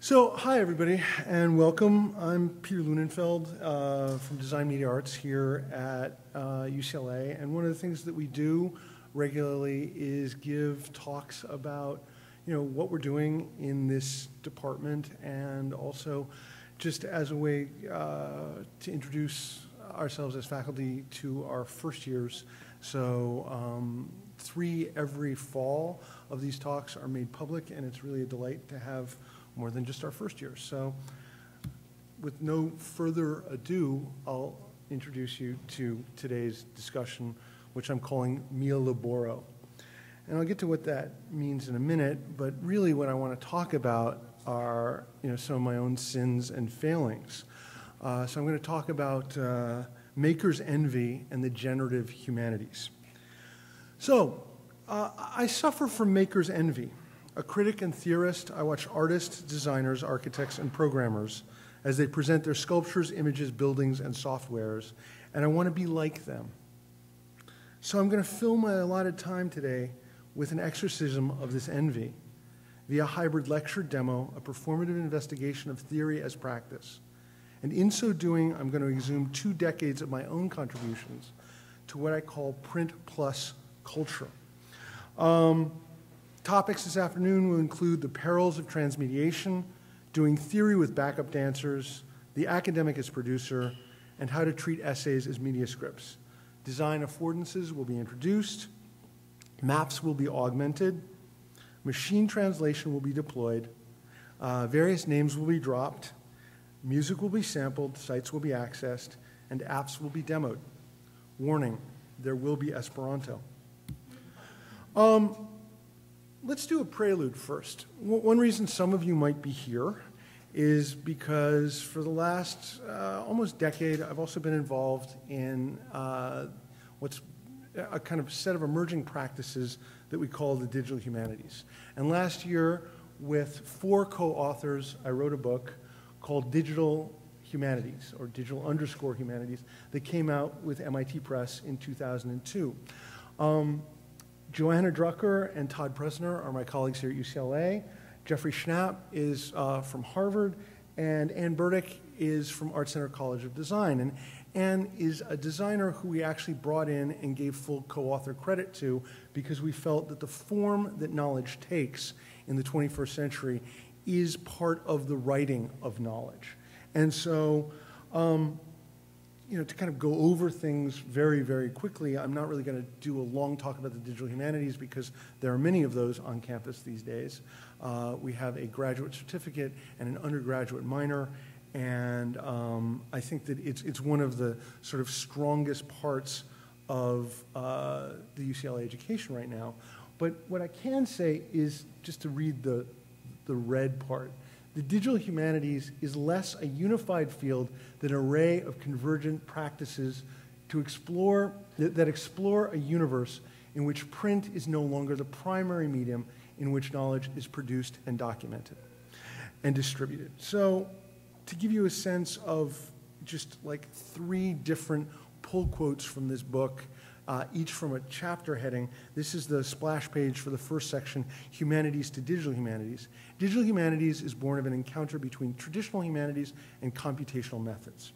So, hi everybody, and welcome. I'm Peter Lunenfeld from Design Media Arts here at UCLA, and one of the things that we do regularly is give talks about, what we're doing in this department, and also just as a way to introduce ourselves as faculty to our first years. So, 3 every fall of these talks are made public, and it's really a delight to have more than just our first year. So with no further ado, I'll introduce you to today's discussion, which I'm calling Mia Laboro. And I'll get to what that means in a minute, but really what I want to talk about are some of my own sins and failings. So I'm going to talk about maker's envy and the generative humanities. So I suffer from maker's envy. A critic and theorist, I watch artists, designers, architects, and programmers as they present their sculptures, images, buildings, and softwares, and I want to be like them. So I'm going to fill my allotted time today with an exorcism of this envy via a hybrid lecture demo, a performative investigation of theory as practice. And in so doing, I'm going to exhume 2 decades of my own contributions to what I call print plus culture. Topics this afternoon will include the perils of transmediation, doing theory with backup dancers, the academic as producer, and how to treat essays as media scripts. Design affordances will be introduced, maps will be augmented, machine translation will be deployed, various names will be dropped, music will be sampled, sites will be accessed, and apps will be demoed. Warning, there will be Esperanto. Let's do a prelude first. One reason some of you might be here is because for the last almost decade, I've also been involved in what's a kind of set of emerging practices that we call the digital humanities. And last year, with 4 co-authors, I wrote a book called Digital Humanities, or Digital_Humanities, that came out with MIT Press in 2002. Joanna Drucker and Todd Presner are my colleagues here at UCLA. Jeffrey Schnapp is from Harvard, and Ann Burdick is from Art Center College of Design. And Ann is a designer who we actually brought in and gave full co-author credit to because we felt that the form that knowledge takes in the 21st century is part of the writing of knowledge. And so, to kind of go over things very, very quickly, I'm not really going to do a long talk about the digital humanities because there are many of those on campus these days. We have a graduate certificate and an undergraduate minor, and I think that it's one of the sort of strongest parts of the UCLA education right now. But what I can say is, just to read the red part, the digital humanities is less a unified field than an array of convergent practices that explore a universe in which print is no longer the primary medium in which knowledge is produced and documented and distributed. So to give you a sense of just like 3 different pull quotes from this book, each from a chapter heading. This is the splash page for the first section, Humanities to Digital Humanities. Digital humanities is born of an encounter between traditional humanities and computational methods.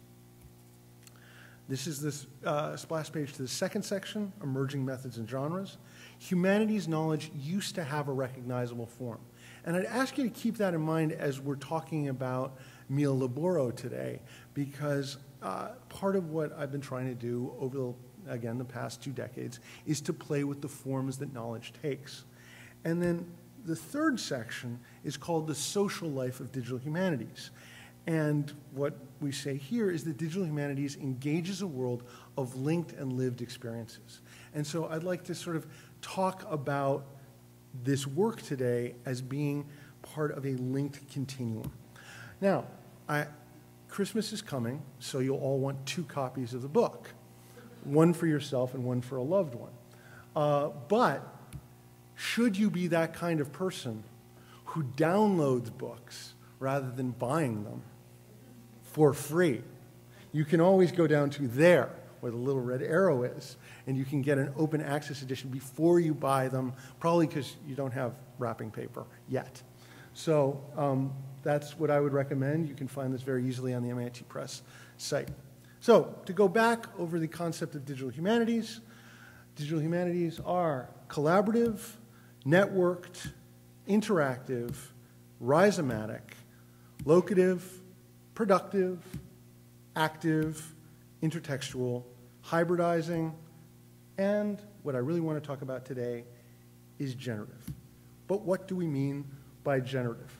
This is the splash page to the second section, Emerging Methods and Genres. Humanities knowledge used to have a recognizable form. And I'd ask you to keep that in mind as we're talking about Mia Laboro today, because part of what I've been trying to do over the past 2 decades, is to play with the forms that knowledge takes. And then the third section is called the social life of digital humanities. And what we say here is that digital humanities engages a world of linked and lived experiences. And so I'd like to sort of talk about this work today as being part of a linked continuum. Now, Christmas is coming, so you'll all want 2 copies of the book. One for yourself and one for a loved one. But should you be that kind of person who downloads books rather than buying them for free, you can always go down to there, where the little red arrow is, and you can get an open access edition before you buy them, probably because you don't have wrapping paper yet. So that's what I would recommend. You can find this very easily on the MIT Press site. So to go back over the concept of digital humanities are collaborative, networked, interactive, rhizomatic, locative, productive, active, intertextual, hybridizing, and what I really want to talk about today is generative. But what do we mean by generative?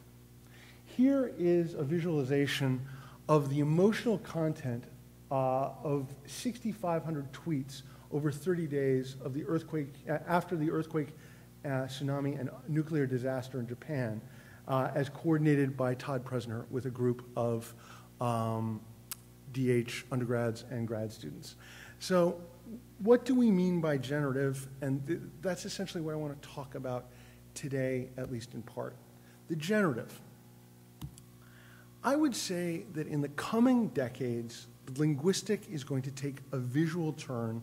Here is a visualization of the emotional content of 6,500 tweets over 30 days of the earthquake, after the earthquake, tsunami, and nuclear disaster in Japan, as coordinated by Todd Presner with a group of DH undergrads and grad students. So what do we mean by generative? And that's essentially what I want to talk about today, at least in part. The generative. I would say that in the coming decades, linguistic is going to take a visual turn,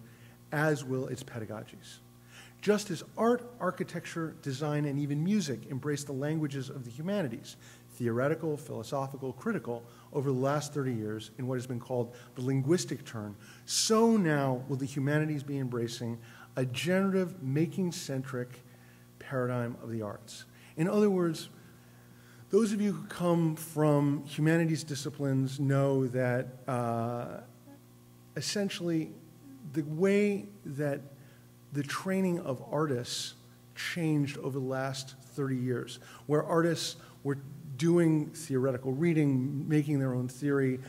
as will its pedagogies. Just as art, architecture, design, and even music embrace the languages of the humanities, theoretical, philosophical, critical, over the last 30 years in what has been called the linguistic turn, so now will the humanities be embracing a generative, making-centric paradigm of the arts. In other words, those of you who come from humanities disciplines know that essentially the way that the training of artists changed over the last 30 years, where artists were doing theoretical reading, making their own theory,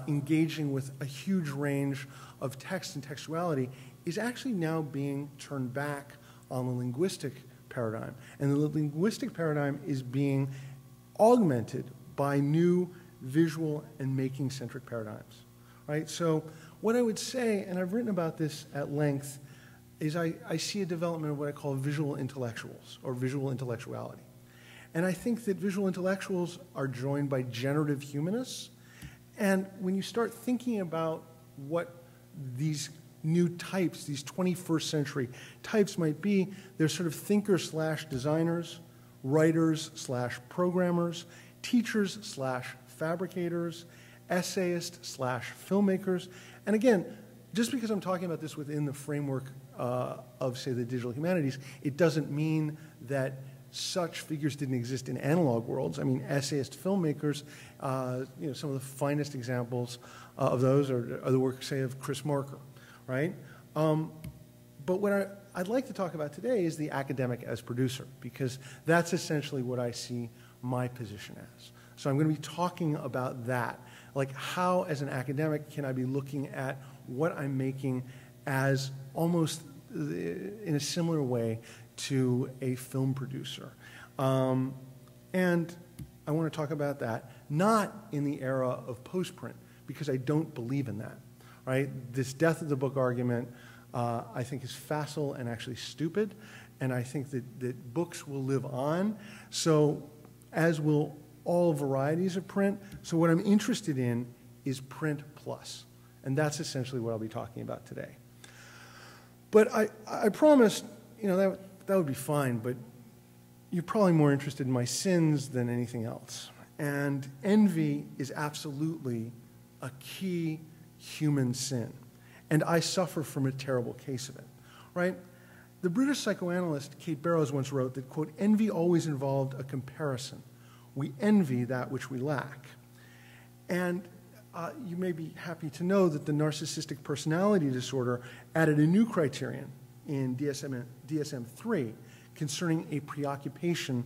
engaging with a huge range of text and textuality, is actually now being turned back on the linguistic paradigm. And the linguistic paradigm is being augmented by new visual and making-centric paradigms, right? So what I would say, and I've written about this at length, is I see a development of what I call visual intellectuals, or visual intellectuality. And I think that visual intellectuals are joined by generative humanists. And when you start thinking about what these new types, these 21st century types might be, they're sort of thinkers/designers, writers/programmers, teachers/fabricators, essayists/filmmakers. And again, just because I'm talking about this within the framework of, say, the digital humanities, it doesn't mean that such figures didn't exist in analog worlds. I mean, essayist filmmakers, you know, some of the finest examples of those are the work, say, of Chris Marker, right? But what I'd like to talk about today is the academic as producer, because that's essentially what I see my position as. So I'm going to be talking about that, like how, as an academic, can I be looking at what I'm making as almost in a similar way to a film producer. And I want to talk about that, not in the era of post-print, because I don't believe in that, right? This death of the book argument, I think, is facile and actually stupid, and I think that books will live on, so as will all varieties of print. So what I'm interested in is print plus, and that's essentially what I'll be talking about today. But I promised, you know, that would be fine, but you're probably more interested in my sins than anything else. And envy is absolutely a key human sin. And I suffer from a terrible case of it, right? The British psychoanalyst Kate Barrows once wrote that, quote, envy always involved a comparison. We envy that which we lack. And you may be happy to know that the narcissistic personality disorder added a new criterion in DSM-3 concerning a preoccupation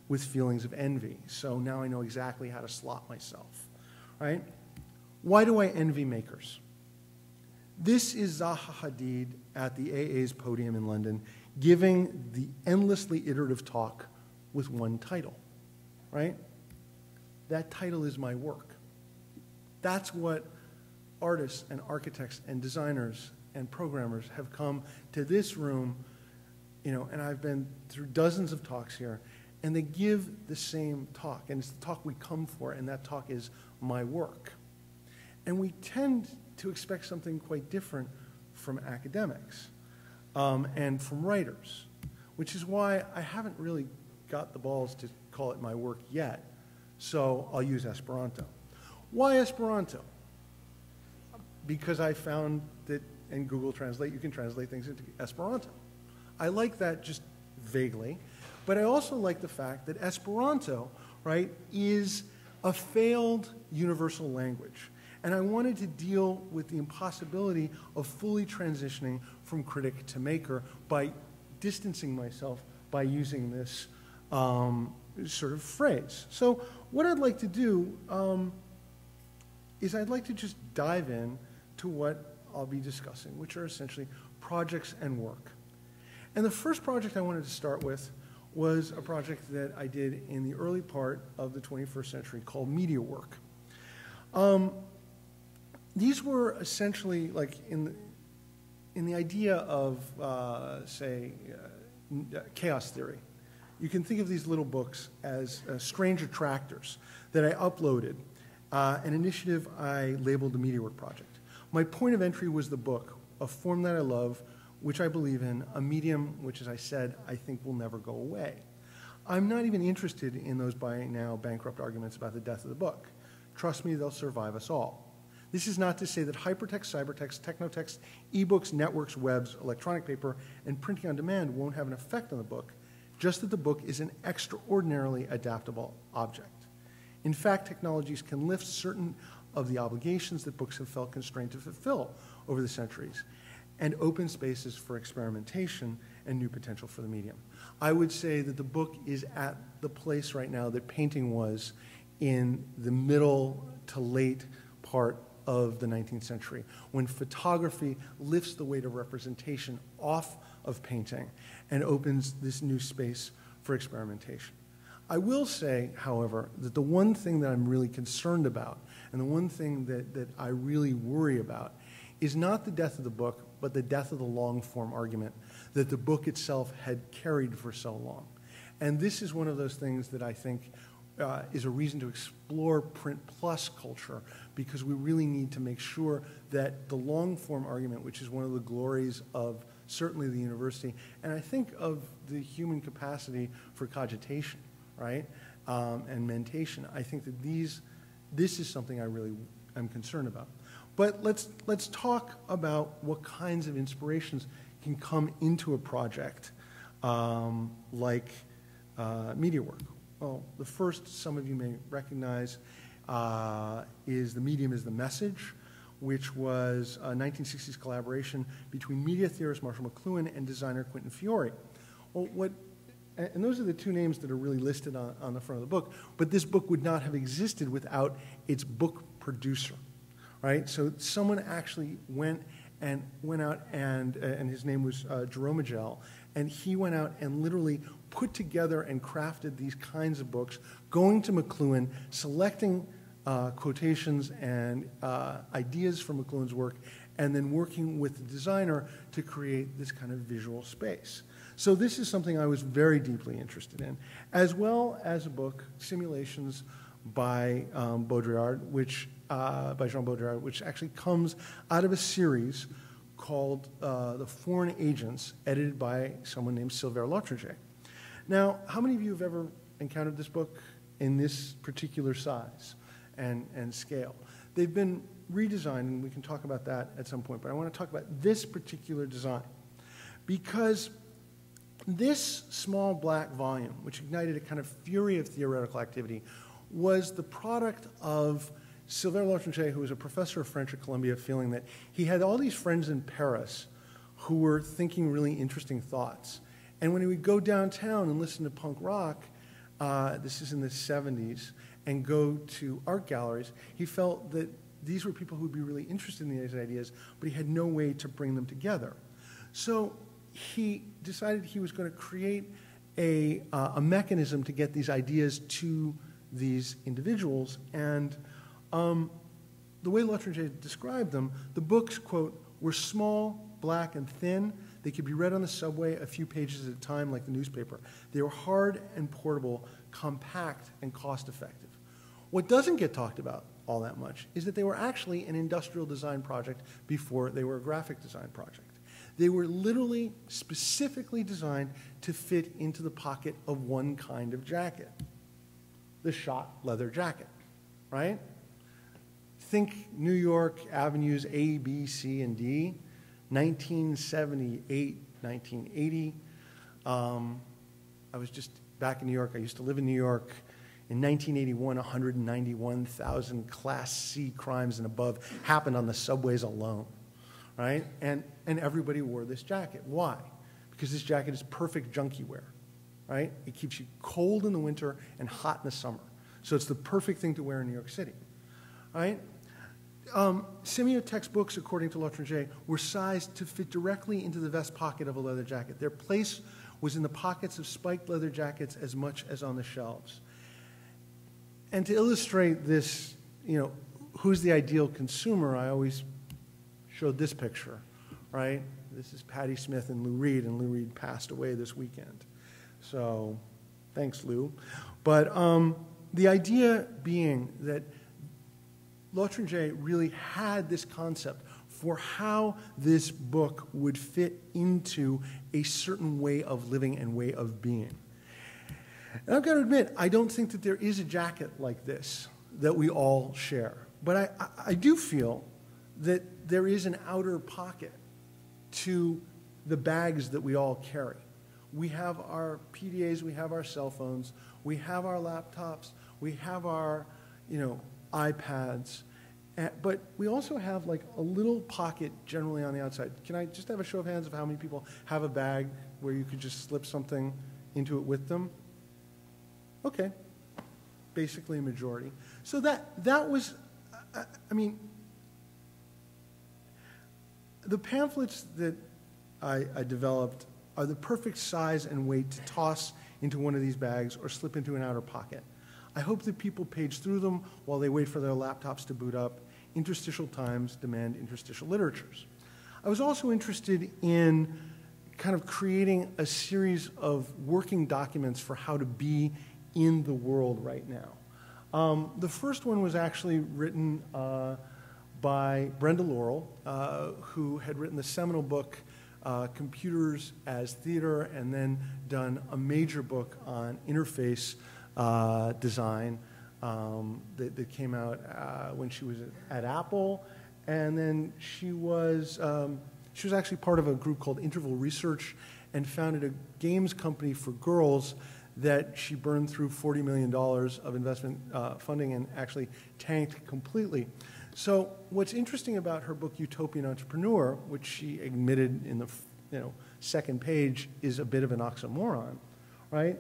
with feelings of envy. So now I know exactly how to slot myself, right? Why do I envy makers? This is Zaha Hadid at the AA's podium in London giving the endlessly iterative talk with one title, right? That title is my work. That's what artists and architects and designers and programmers have come to this room, you know, and I've been through dozens of talks here, and they give the same talk, and it's the talk we come for, and that talk is my work. And we tend to expect something quite different from academics and from writers, which is why I haven't really got the balls to call it my work yet, so I'll use Esperanto. Why Esperanto? Because I found that in Google Translate, you can translate things into Esperanto. I like that just vaguely, but I also like the fact that Esperanto, right, is a failed universal language. And I wanted to deal with the impossibility of fully transitioning from critic to maker by distancing myself by using this sort of phrase. So what I'd like to do is I'd like to just dive in to what I'll be discussing, which are essentially projects and work. And the first project I wanted to start with was a project that I did in the early part of the 21st century called media work. These were essentially like in the idea of, say, chaos theory. You can think of these little books as strange attractors that I uploaded, an initiative I labeled the Media Work Project. My point of entry was the book, a form that I love, which I believe in, a medium which, as I said, I think will never go away. I'm not even interested in those by now bankrupt arguments about the death of the book. Trust me, they'll survive us all. This is not to say that hypertext, cybertext, technotext, ebooks, networks, webs, electronic paper, and printing on demand won't have an effect on the book, just that the book is an extraordinarily adaptable object. In fact, technologies can lift certain of the obligations that books have felt constrained to fulfill over the centuries and open spaces for experimentation and new potential for the medium. I would say that the book is at the place right now that painting was in the middle to late part of the 19th century, when photography lifts the weight of representation off of painting and opens this new space for experimentation. I will say, however, that the one thing that I'm really concerned about and the one thing that I really worry about is not the death of the book, but the death of the long-form argument that the book itself had carried for so long. And this is one of those things that I think is a reason to explore print plus culture, because we really need to make sure that the long-form argument, which is one of the glories of certainly the university, and I think of the human capacity for cogitation, right, and mentation, I think that this is something I really am concerned about. But let's talk about what kinds of inspirations can come into a project like media work. Well, the first some of you may recognize is The Medium is the Message, which was a 1960s collaboration between media theorist Marshall McLuhan and designer Quentin Fiore. Well, and those are the two names that are really listed on the front of the book, but this book would not have existed without its book producer, right? So someone actually went out and his name was Jerome Agel, and he went out and literally put together and crafted these kinds of books, going to McLuhan, selecting quotations and ideas from McLuhan's work, and then working with the designer to create this kind of visual space. So this is something I was very deeply interested in, as well as a book, Simulations by Baudrillard, by Jean Baudrillard, which actually comes out of a series called The Foreign Agents, edited by someone named Sylvain Lautrejet. Now, how many of you have ever encountered this book in this particular size and scale? They've been redesigned, and we can talk about that at some point, but I want to talk about this particular design, because this small black volume, which ignited a kind of fury of theoretical activity, was the product of Sylvain Lautrejet, who was a professor of French at Columbia, feeling that he had all these friends in Paris who were thinking really interesting thoughts. And when he would go downtown and listen to punk rock, this is in the 70s, and go to art galleries, he felt that these were people who would be really interested in these ideas, but he had no way to bring them together. So he decided he was going to create a mechanism to get these ideas to these individuals. And the way Lautrejet described them, the books, quote, were small, black, and thin. They could be read on the subway a few pages at a time like the newspaper. They were hard and portable, compact, and cost-effective. What doesn't get talked about all that much is that they were actually an industrial design project before they were a graphic design project. They were literally specifically designed to fit into the pocket of one kind of jacket. the shot leather jacket, right? Think New York avenues A, B, C, and D, 1978, 1980. I was just back in New York. I used to live in New York. In 1981, 191,000 Class C crimes and above happened on the subways alone, right? And everybody wore this jacket. Why? Because this jacket is perfect junkie wear, right? It keeps you cold in the winter and hot in the summer. So it's the perfect thing to wear in New York City, right? Semiotex books, according to L'Étranger, were sized to fit directly into the vest pocket of a leather jacket. Their place was in the pockets of spiked leather jackets as much as on the shelves. And to illustrate this, who's the ideal consumer, I always showed this picture, right? This is Patti Smith and Lou Reed passed away this weekend. So thanks, Lou. But the idea being that L'Étranger really had this concept for how this book would fit into a certain way of living and way of being. And I've got to admit, I don't think that there is a jacket like this that we all share. But I do feel that there is an outer pocket to the bags that we all carry. We have our PDAs, we have our cell phones, we have our laptops, we have our, iPads, but we also have like a little pocket generally on the outside. Can I just have a show of hands of how many people have a bag where you could just slip something into it with them? Okay, basically a majority. So that was, the pamphlets that I developed are the perfect size and weight to toss into one of these bags or slip into an outer pocket. I hope that people page through them while they wait for their laptops to boot up. Interstitial times demand interstitial literatures. I was also interested in kind of creating a series of working documents for how to be in the world right now. The first one was actually written by Brenda Laurel, who had written the seminal book, Computers as Theater, and then done a major book on interface design that came out when she was at Apple. And then she was actually part of a group called Interval Research and founded a games company for girls that she burned through $40 million of investment funding and actually tanked completely. So what's interesting about her book, Utopian Entrepreneur, which she admitted in the second page is a bit of an oxymoron, right?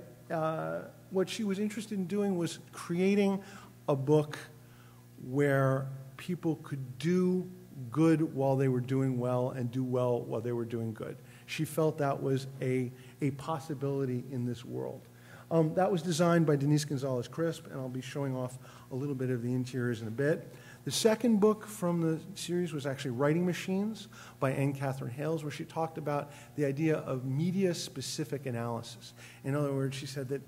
What she was interested in doing was creating a book where people could do good while they were doing well and do well while they were doing good. She felt that was a possibility in this world. That was designed by Denise Gonzalez-Crisp, and I'll be showing off a little bit of the interiors in a bit. The second book from the series was actually Writing Machines by Anne Catherine Hales, where she talked about the idea of media-specific analysis. In other words, she said that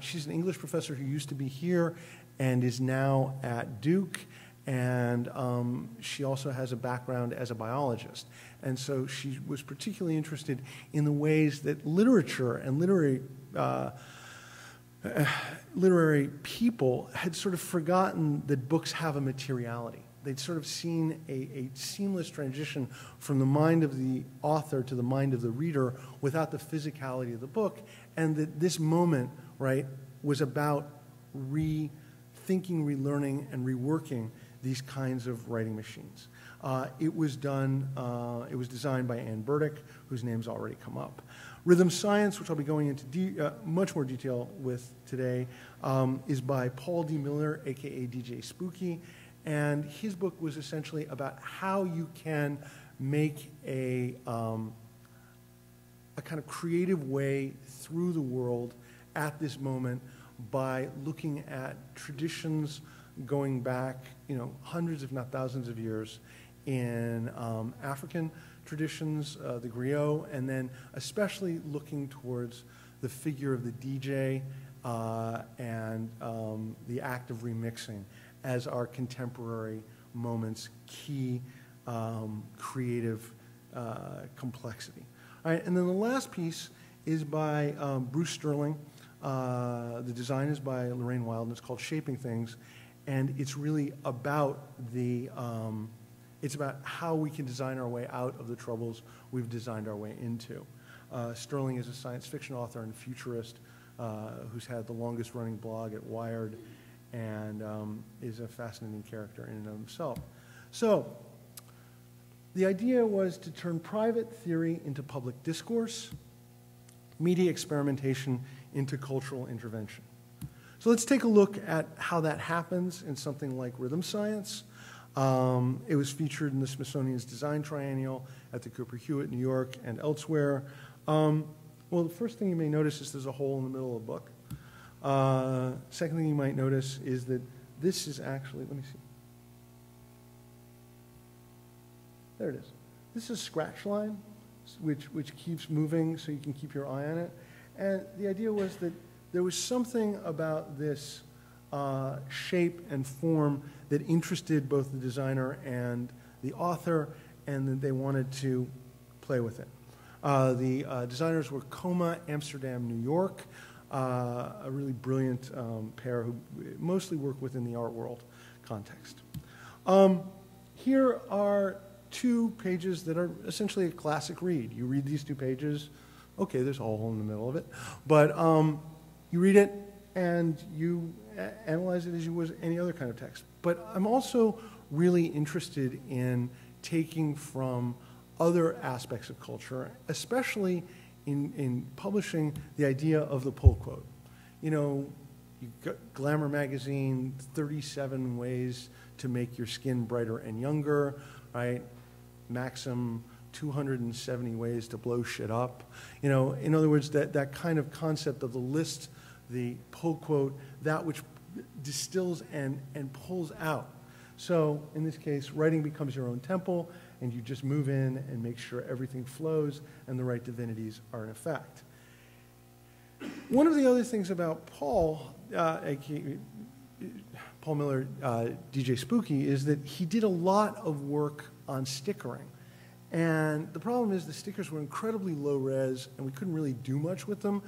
she's an English professor who used to be here and is now at Duke, and she also has a background as a biologist. And so she was particularly interested in the ways that literature and literary people had sort of forgotten that books have a materiality. They'd sort of seen a seamless transition from the mind of the author to the mind of the reader without the physicality of the book, and that this moment, right, was about rethinking, relearning, and reworking these kinds of writing machines. It was designed by Ann Burdick, whose name's already come up. Rhythm Science, which I'll be going into much more detail with today, is by Paul D. Miller, aka DJ Spooky, and his book was essentially about how you can make a kind of creative way through the world at this moment by looking at traditions going back, hundreds if not thousands of years in African traditions, the griot, and then especially looking towards the figure of the DJ and the act of remixing as our contemporary moment's key creative complexity. All right, and then the last piece is by Bruce Sterling, The design is by Lorraine Wild, and it's called Shaping Things, and it's really about it's about how we can design our way out of the troubles we've designed our way into. Sterling is a science fiction author and futurist who's had the longest running blog at Wired, and is a fascinating character in and of himself. So, the idea was to turn private theory into public discourse, media experimentation into cultural intervention. So let's take a look at how that happens in something like rhythm science. It was featured in the Smithsonian's Design Triennial at the Cooper Hewitt, New York, and elsewhere. Well, the first thing you may notice is there's a hole in the middle of the book. Second thing you might notice is that this is actually, let me see. There it is. This is a scratch line, which keeps moving so you can keep your eye on it. And the idea was that there was something about this shape and form that interested both the designer and the author, and that they wanted to play with it. The designers were Coma, Amsterdam, New York, a really brilliant pair who mostly work within the art world context. Here are 2 pages that are essentially a classic read. You read these 2 pages, okay, there's a hole in the middle of it, but you read it and you analyze it as you would any other kind of text. But I'm also really interested in taking from other aspects of culture, especially in publishing, the idea of the pull quote. You know, you got Glamour magazine, 37 ways to make your skin brighter and younger, right? Maxim, 270 ways to blow shit up. You know, in other words, that kind of concept of the list, the pull quote, that which distills and pulls out. So in this case, writing becomes your own temple, and you just move in and make sure everything flows and the right divinities are in effect. One of the other things about Paul, Paul Miller, DJ Spooky, is that he did a lot of work on stickering. And the problem is the stickers were incredibly low res, and we couldn't really do much with them,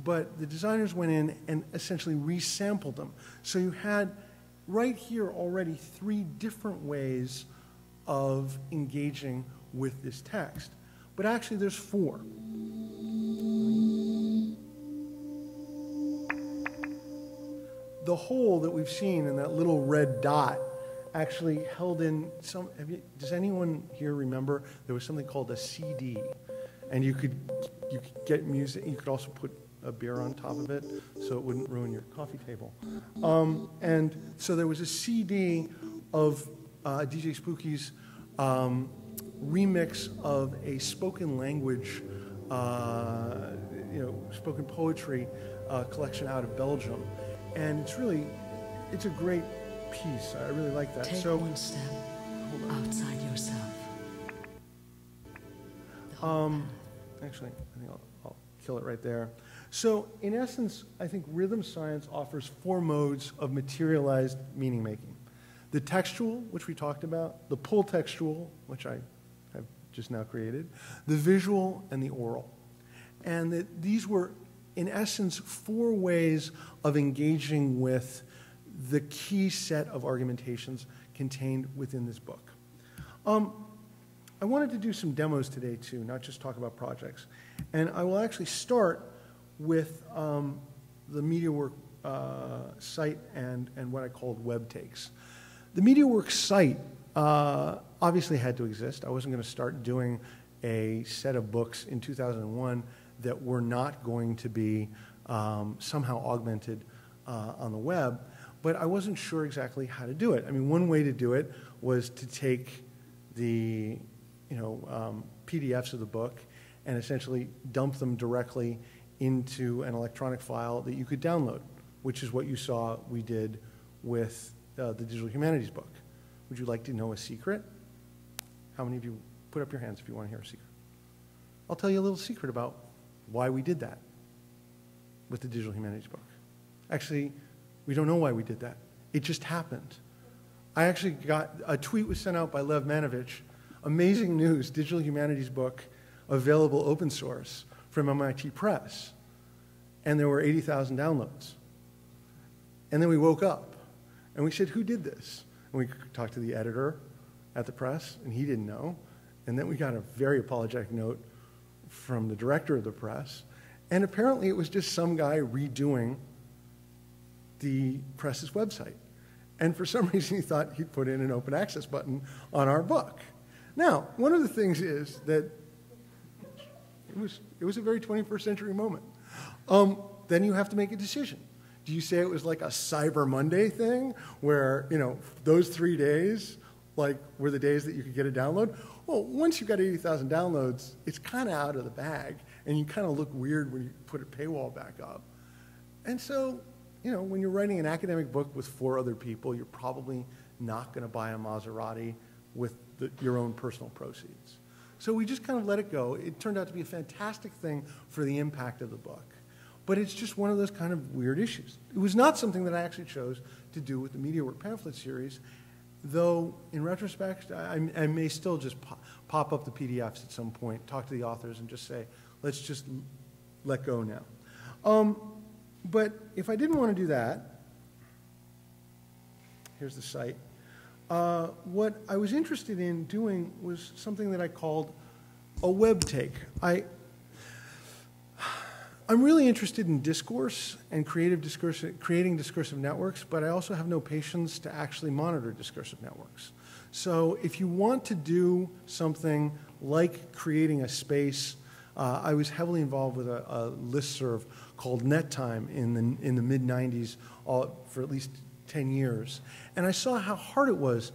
but the designers went in and essentially resampled them. So you had right here already 3 different ways of engaging with this text. But actually there's 4. The hole that we've seen in that little red dot actually held in some, does anyone here remember there was something called a CD? And you could get music, you could also put a beer on top of it so it wouldn't ruin your coffee table. And so there was a CD of DJ Spooky's remix of a spoken language, spoken poetry collection out of Belgium. And it's a great piece. I really like that. Take one step outside yourself. Actually, I think I'll kill it right there. So, in essence, I think rhythm science offers 4 modes of materialized meaning making. The textual, which we talked about, the pull textual, which I have just now created, the visual, and the oral. And that these were, in essence, 4 ways of engaging with the key set of argumentations contained within this book. I wanted to do some demos today too, not just talk about projects. And I will actually start with the MediaWorks site and what I called webtakes. The MediaWorks site obviously had to exist. I wasn't going to start doing a set of books in 2001 that were not going to be somehow augmented on the web, but I wasn't sure exactly how to do it. I mean, one way to do it was to take the PDFs of the book and essentially dump them directly into an electronic file that you could download, which is what you saw we did with the Digital Humanities book. Would you like to know a secret? How many of you put up your hands if you want to hear a secret? I'll tell you a little secret about why we did that with the Digital Humanities book. Actually, we don't know why we did that. It just happened. I actually got a tweet was sent out by Lev Manovich, amazing news, Digital Humanities book, available open source from MIT Press. and there were 80,000 downloads. And then we woke up, and we said, who did this? And we talked to the editor at the press, and he didn't know. And then we got a very apologetic note from the director of the press, and apparently it was just some guy redoing the press's website. And for some reason, he thought he'd put in an open access button on our book. Now, one of the things is that it was a very 21st century moment. Then you have to make a decision. Do you say it was like a Cyber Monday thing where, you know, those 3 days like were the days that you could get a download? Well, once you've got 80,000 downloads, it's kind of out of the bag, and you kind of look weird when you put a paywall back up. And so, you know, when you're writing an academic book with 4 other people, you're probably not going to buy a Maserati with your own personal proceeds. So we just kind of let it go. It turned out to be a fantastic thing for the impact of the book. But it's just one of those kind of weird issues. It was not something that I actually chose to do with the Media Work pamphlet series, though in retrospect, I may still just pop up the PDFs at some point, talk to the authors, and just say, let's just let go now. But if I didn't want to do that, here's the site. What I was interested in doing was something that I called a webtake. I'm really interested in discourse and creating discursive networks, but I also have no patience to actually monitor discursive networks. So if you want to do something like creating a space, I was heavily involved with a listserv called Nettime in the mid-90s for at least 10 years. And I saw how hard it was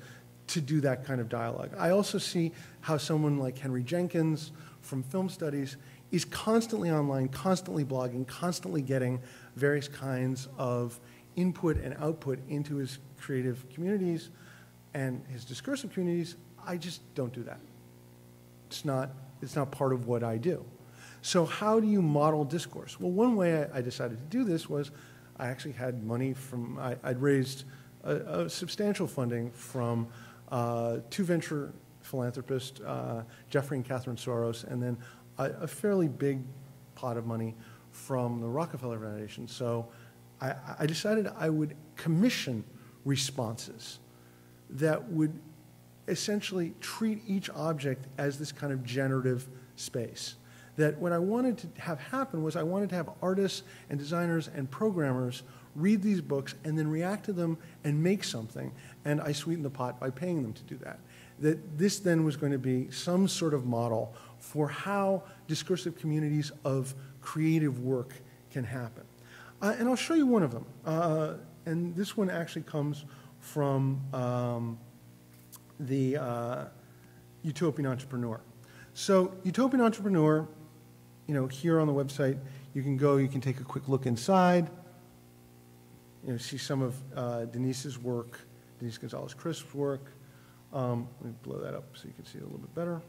to do that kind of dialogue. I also see how someone like Henry Jenkins from film studies is constantly online, constantly blogging, constantly getting various kinds of input and output into his creative communities and his discursive communities. I just don't do that. It's not part of what I do. So how do you model discourse? Well, one way I decided to do this was I actually had money from, I'd raised a substantial funding from 2 venture philanthropists, Jeffrey and Catherine Soros, and then a fairly big pot of money from the Rockefeller Foundation. So I decided I would commission responses that would essentially treat each object as this kind of generative space. That what I wanted to have happen was I wanted to have artists and designers and programmers read these books and then react to them and make something, and I sweetened the pot by paying them to do that. That this then was going to be some sort of model for how discursive communities of creative work can happen. And I'll show you one of them. And this one actually comes from the Utopian Entrepreneur. So Utopian Entrepreneur, you know, here on the website, you can go, you can take a quick look inside, you know, see some of Denise's work, Denise Gonzalez-Crisp's work. Let me blow that up so you can see it a little bit better.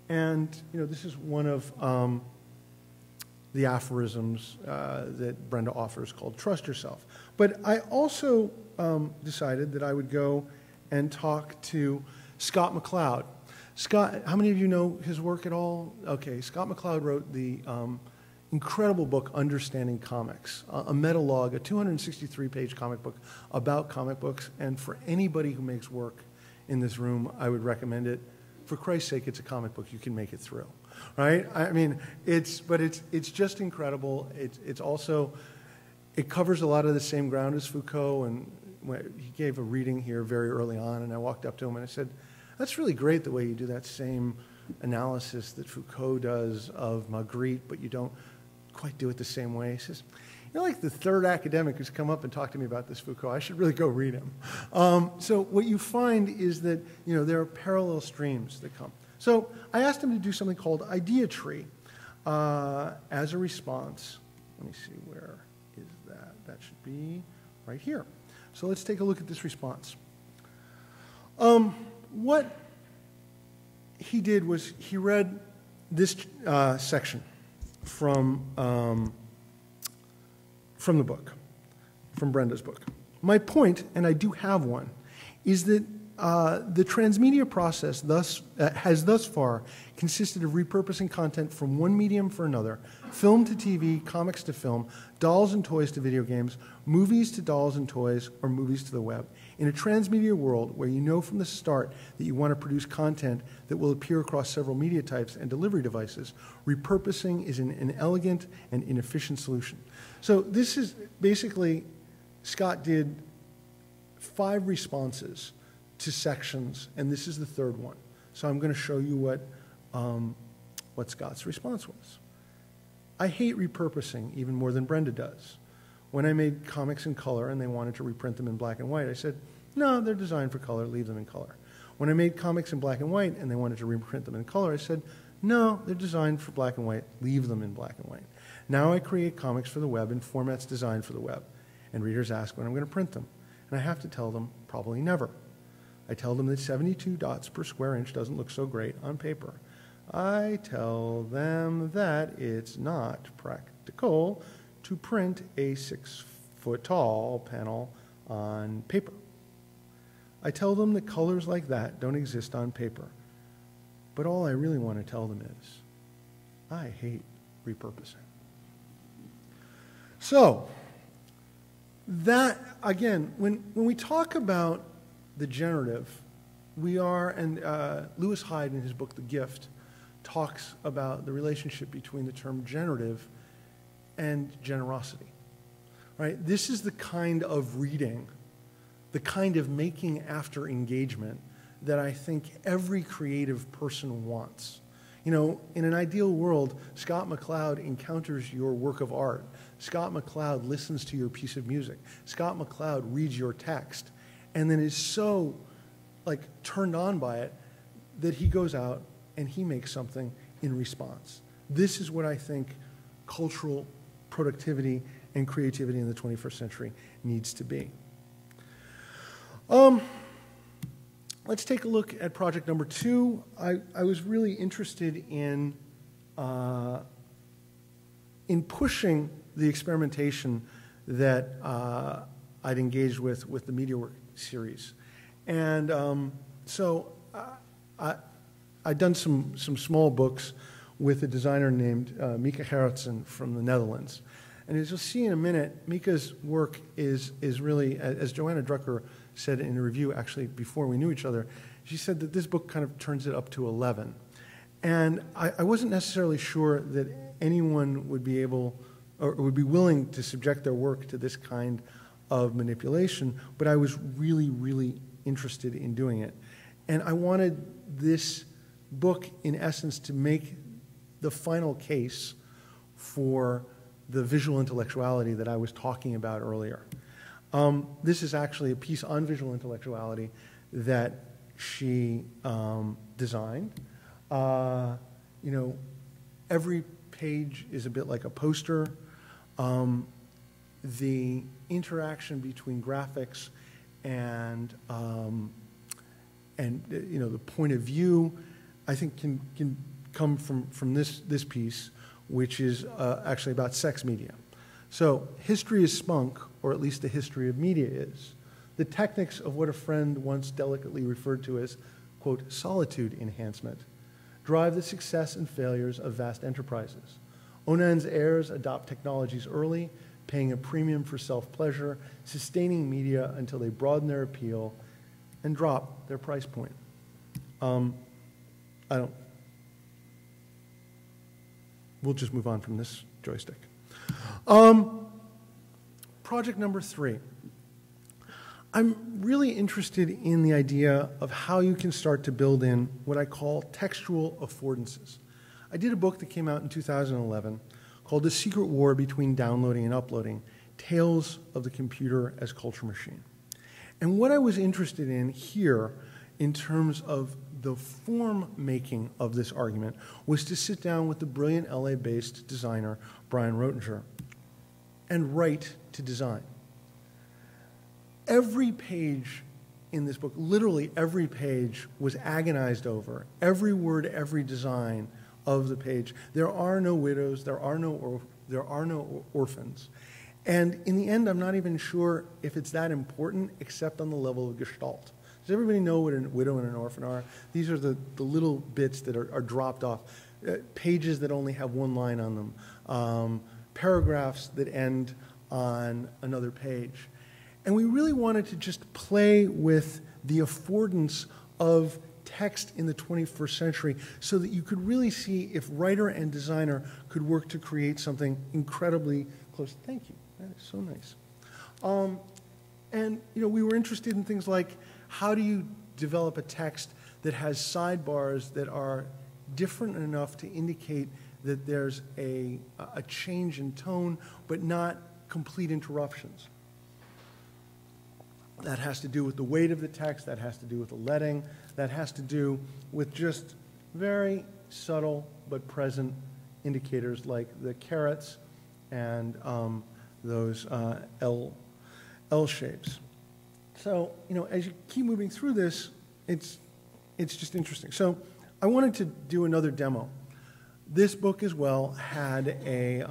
And, you know, this is one of the aphorisms that Brenda offers called Trust Yourself. But I also decided that I would go and talk to Scott McCloud. Scott, how many of you know his work at all? Okay, Scott McCloud wrote the incredible book, Understanding Comics, a metalog, a 263-page comic book about comic books. And for anybody who makes work in this room, I would recommend it. For Christ's sake, it's a comic book you can make it through, right? I mean, it's just incredible. It's also, it covers a lot of the same ground as Foucault, and he gave a reading here very early on, and I walked up to him and I said, that's really great the way you do that same analysis that Foucault does of Magritte, but you don't quite do it the same way. He says, you're like the third academic who's come up and talked to me about this Foucault. I should really go read him. So what you find is that, you know, there are parallel streams that come. So I asked him to do something called Idea Tree as a response. Let me see, where is that? That should be right here. So let's take a look at this response. What he did was he read this section from the book, from Brenda's book. My point, and I do have one, is that the transmedia process has thus far consisted of repurposing content from one medium for another, film to TV, comics to film, dolls and toys to video games, movies to dolls and toys, or movies to the web. In a transmedia world where you know from the start that you want to produce content that will appear across several media types and delivery devices, repurposing is an elegant and inefficient solution. So this is basically, Scott did 5 responses to sections, and this is the 3rd one. So I'm going to show you what Scott's response was. I hate repurposing even more than Brenda does. When I made comics in color and they wanted to reprint them in black and white, I said, no, they're designed for color, leave them in color. When I made comics in black and white and they wanted to reprint them in color, I said, no, they're designed for black and white, leave them in black and white. Now I create comics for the web in formats designed for the web, and readers ask when I'm going to print them. And I have to tell them, probably never. I tell them that 72 dots per square inch doesn't look so great on paper. I tell them that it's not practical to print a 6-foot-tall panel on paper. I tell them that colors like that don't exist on paper. But all I really want to tell them is, I hate repurposing. So, that, again, when we talk about the generative, we are, and Lewis Hyde in his book, The Gift, talks about the relationship between the term generative and generosity, right? This is the kind of reading, the kind of making after engagement that I think every creative person wants. You know, in an ideal world, Scott McCloud encounters your work of art. Scott McCloud listens to your piece of music. Scott McCloud reads your text and then is so, like, turned on by it that he goes out and he makes something in response. This is what I think cultural productivity and creativity in the 21st century needs to be. Let's take a look at project number 2. I was really interested in pushing the experimentation that I'd engaged with the MediaWork series. And so I'd done some small books with a designer named Mika Gerritsen from the Netherlands. And as you'll see in a minute, Mika's work is really, as Joanna Drucker said in a review actually before we knew each other, she said that this book kind of turns it up to 11. And I wasn't necessarily sure that anyone would be able or would be willing to subject their work to this kind of manipulation, but I was really, really interested in doing it. And I wanted this book, in essence, to make the final case for the visual intellectuality that I was talking about earlier. This is actually a piece on visual intellectuality that she designed. You know, every page is a bit like a poster. The interaction between graphics and you know, the point of view, I think can come from this piece, which is actually about sex media. So history is spunk, or at least the history of media is. The techniques of what a friend once delicately referred to as, quote, solitude enhancement, drive the success and failures of vast enterprises. Onan's heirs adopt technologies early, paying a premium for self-pleasure, sustaining media until they broaden their appeal and drop their price point. We'll just move on from this joystick. Project number 3. I'm really interested in the idea of how you can start to build in what I call textual affordances. I did a book that came out in 2011 called The Secret War Between Downloading and Uploading, Tales of the Computer as Culture Machine. And what I was interested in here, in terms of the form making of this argument, was to sit down with the brilliant LA-based designer Brian Roettinger and write to design. Every page in this book, literally every page, was agonized over. Every word, every design of the page. There are no widows, there are no orphans. And in the end, I'm not even sure if it's that important, except on the level of gestalt. Does everybody know what a widow and an orphan are? These are the little bits that are dropped off, pages that only have one line on them, paragraphs that end on another page. And we really wanted to just play with the affordance of text in the 21st century so that you could really see if writer and designer could work to create something incredibly close. Thank you. That is so nice. And we were interested in things like, how do you develop a text that has sidebars that are different enough to indicate that there's a change in tone, but not complete interruptions? That has to do with the weight of the text, that has to do with the leading, that has to do with just very subtle but present indicators like the carets and those L shapes. So, as you keep moving through this, it's just interesting. So I wanted to do another demo. This book as well had a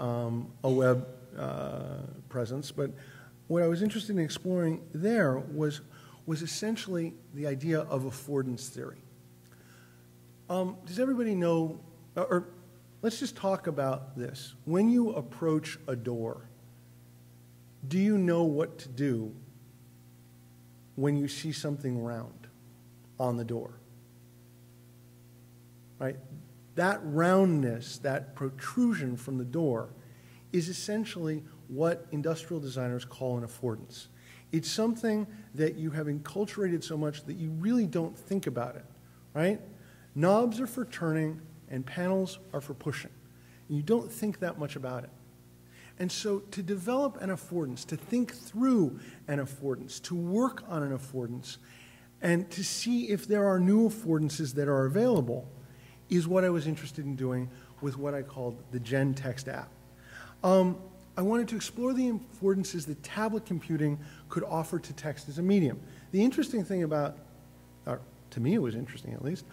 web presence, but what I was interested in exploring there was essentially the idea of affordance theory. Does everybody know, or let's just talk about this. When you approach a door, do you know what to do when you see something round on the door? Right? That roundness, that protrusion from the door is essentially what industrial designers call an affordance. It's something that you have enculturated so much that you really don't think about it, right? Knobs are for turning and panels are for pushing. And you don't think that much about it. And so to develop an affordance, to think through an affordance, to work on an affordance, and to see if there are new affordances that are available is what I was interested in doing with what I called the Gen Text app. I wanted to explore the affordances that tablet computing could offer to text as a medium. The interesting thing about, or to me it was interesting at least,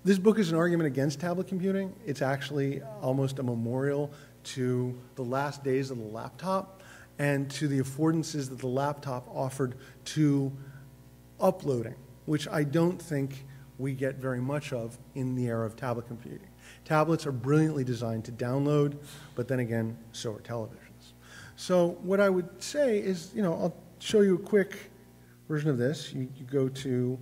this book is an argument against tablet computing. It's actually almost a memorial to the last days of the laptop and to the affordances that the laptop offered to uploading, which I don't think we get very much of in the era of tablet computing. Tablets are brilliantly designed to download, but then again, so are televisions. So what I would say is, I'll show you a quick version of this. You go to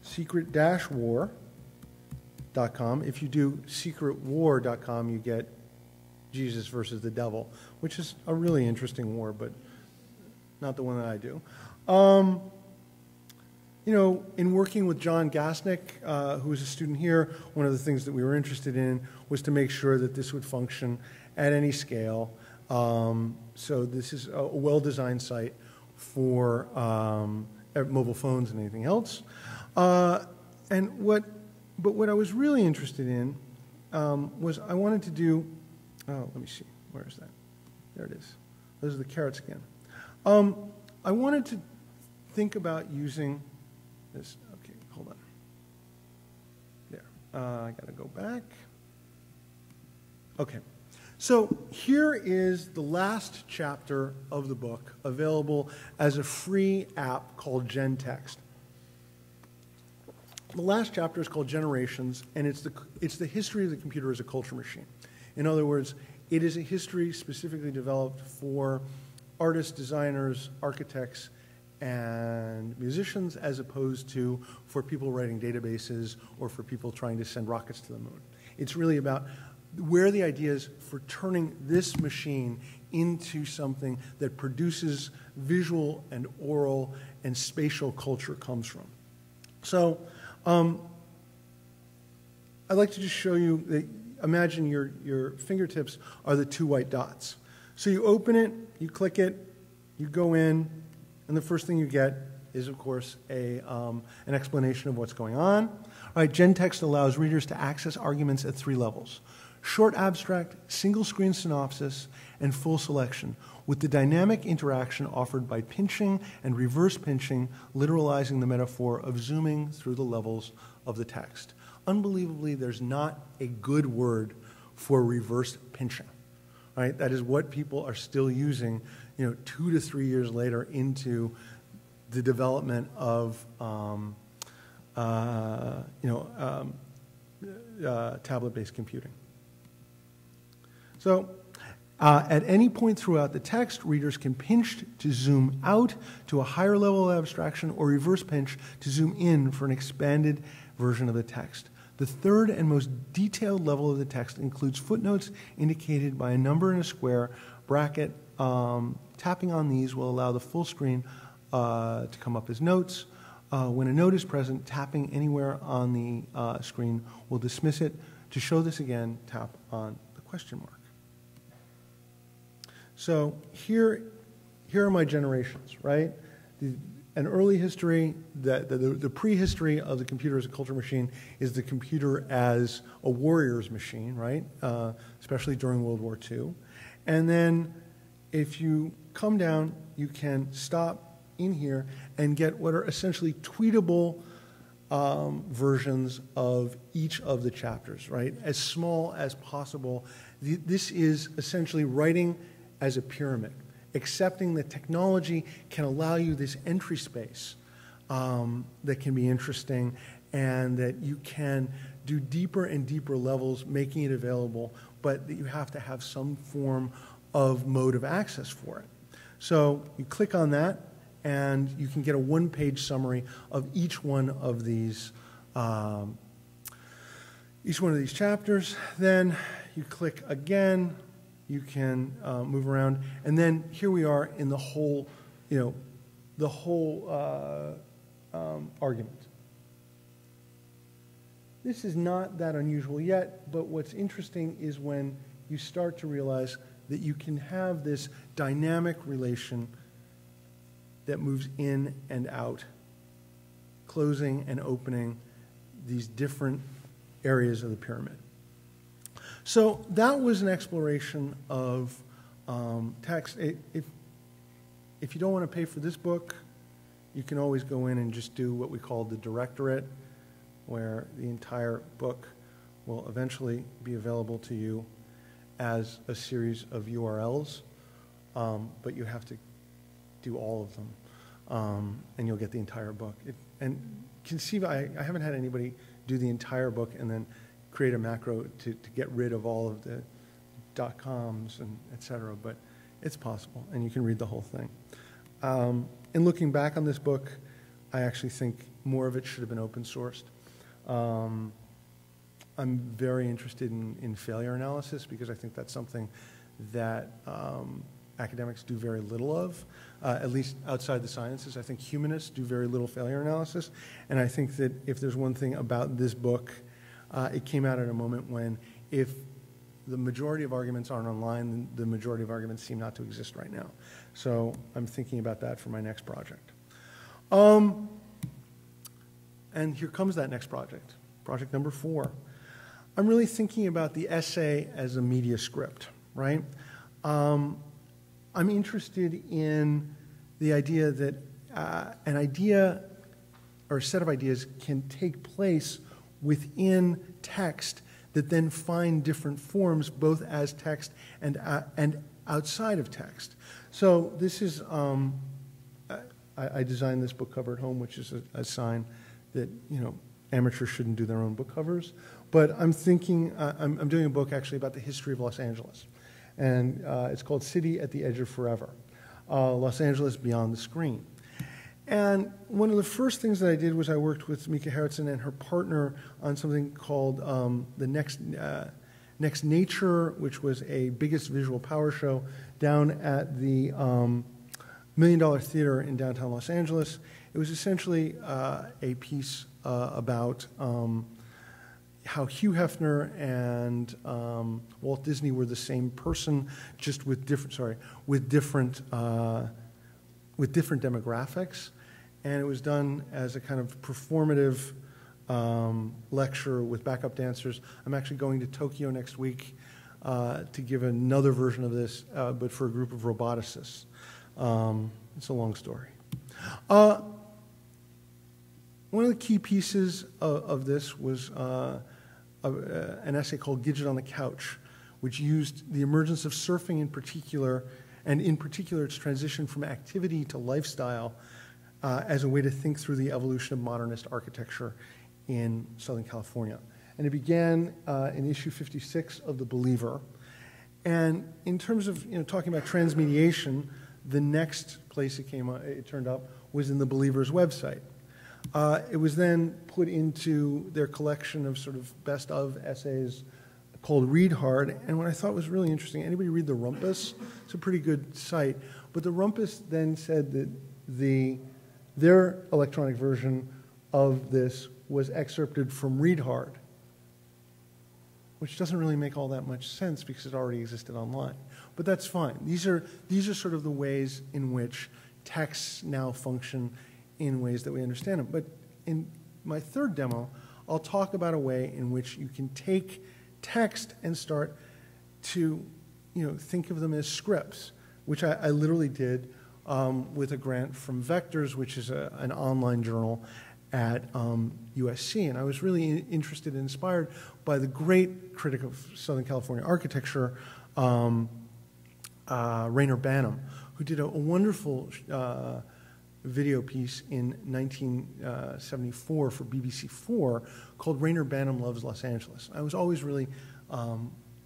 secret-war.com. If you do secretwar.com, you get Jesus versus the devil, which is a really interesting war, but not the one that I do. In working with John Gasnick, who was a student here, one of the things that we were interested in was to make sure that this would function at any scale. So this is a well-designed site for mobile phones and anything else. But what I was really interested in was I wanted to do, let me see, where is that? There it is. Those are the carets again. I wanted to think about using this. Okay, hold on. There. I got to go back. Okay. So here is the last chapter of the book available as a free app called GenText. The last chapter is called Generations, and it's the history of the computer as a culture machine. In other words, it is a history specifically developed for artists, designers, architects, and musicians, as opposed to for people writing databases or for people trying to send rockets to the moon. It's really about where the ideas for turning this machine into something that produces visual and oral and spatial culture comes from. So I'd like to just show you that, imagine your fingertips are the two white dots. So you open it, you click it, you go in, and the first thing you get is, of course, an explanation of what's going on. All right, GenText allows readers to access arguments at 3 levels: short abstract, single-screen synopsis, and full selection, with the dynamic interaction offered by pinching and reverse pinching, literalizing the metaphor of zooming through the levels of the text. Unbelievably, there's not a good word for reverse pinching. Right? That is what people are still using, 2 to 3 years later into the development of tablet-based computing. So at any point throughout the text, readers can pinch to zoom out to a higher level of abstraction or reverse pinch to zoom in for an expanded version of the text. The third and most detailed level of the text includes footnotes indicated by a number in a square bracket. Tapping on these will allow the full screen to come up as notes. When a note is present, tapping anywhere on the screen will dismiss it. To show this again, tap on the question mark. So here are my generations, right? An early history, the prehistory of the computer as a culture machine is the computer as a warrior's machine, right? Especially during World War II. And then if you come down, you can stop in here and get what are essentially tweetable versions of each of the chapters, right? As small as possible. This is essentially writing as a pyramid, accepting that technology can allow you this entry space that can be interesting and that you can do deeper and deeper levels, making it available, but that you have to have some form of mode of access for it. So you click on that, and you can get a one-page summary of each one of these chapters. Then you click again. You can move around, and then here we are in the whole, argument. This is not that unusual yet, but what's interesting is when you start to realize that you can have this dynamic relation that moves in and out, closing and opening these different areas of the pyramid. So that was an exploration of text. If you don't want to pay for this book, you can always go in and just do what we call the directorate, where the entire book will eventually be available to you as a series of URLs, but you have to do all of them, and you'll get the entire book. And conceive, I haven't had anybody do the entire book and then create a macro to get rid of all of the .coms and et cetera, but it's possible, and you can read the whole thing. In looking back on this book, I actually think more of it should have been open sourced. I'm very interested in failure analysis because I think that's something that academics do very little of, at least outside the sciences. I think humanists do very little failure analysis, and I think that if there's one thing about this book, it came out at a moment when if the majority of arguments aren't online, then the majority of arguments seem not to exist right now. So I'm thinking about that for my next project. And here comes that next project, project number 4. I'm really thinking about the essay as a media script, right? I'm interested in the idea that an idea or a set of ideas can take place within text that then find different forms both as text and outside of text. So this is, I designed this book cover at home, which is a sign that, amateurs shouldn't do their own book covers. But I'm thinking, I'm doing a book actually about the history of Los Angeles. And it's called City at the Edge of Forever, Los Angeles Beyond the Screen. And one of the first things that I did was I worked with Mika Harritson and her partner on something called the Next Nature, which was a biggest visual power show down at the $1 Million Theater in downtown Los Angeles. It was essentially a piece about how Hugh Hefner and Walt Disney were the same person, just with different demographics. And it was done as a kind of performative lecture with backup dancers. I'm actually going to Tokyo next week to give another version of this, but for a group of roboticists. It's a long story. One of the key pieces of this was an essay called Gidget on the Couch, which used the emergence of surfing in particular, and in particular its transition from activity to lifestyle, as a way to think through the evolution of modernist architecture in Southern California. And it began in issue 56 of The Believer. And in terms of talking about transmediation, the next place it turned up was in The Believer's website. It was then put into their collection of sort of best of essays called Read Hard. And what I thought was really interesting, anybody read The Rumpus? It's a pretty good site. But The Rumpus then said that their electronic version of this was excerpted from Read Hard, which doesn't really make all that much sense because it already existed online. But that's fine. These are sort of the ways in which texts now function in ways that we understand them. But in my third demo, I'll talk about a way in which you can take text and start to think of them as scripts, which I literally did with a grant from Vectors, which is an online journal at USC. And I was really interested and inspired by the great critic of Southern California architecture, Rainer Banham, who did a wonderful video piece in 1974 for BBC4 called Rainer Banham Loves Los Angeles. I was always really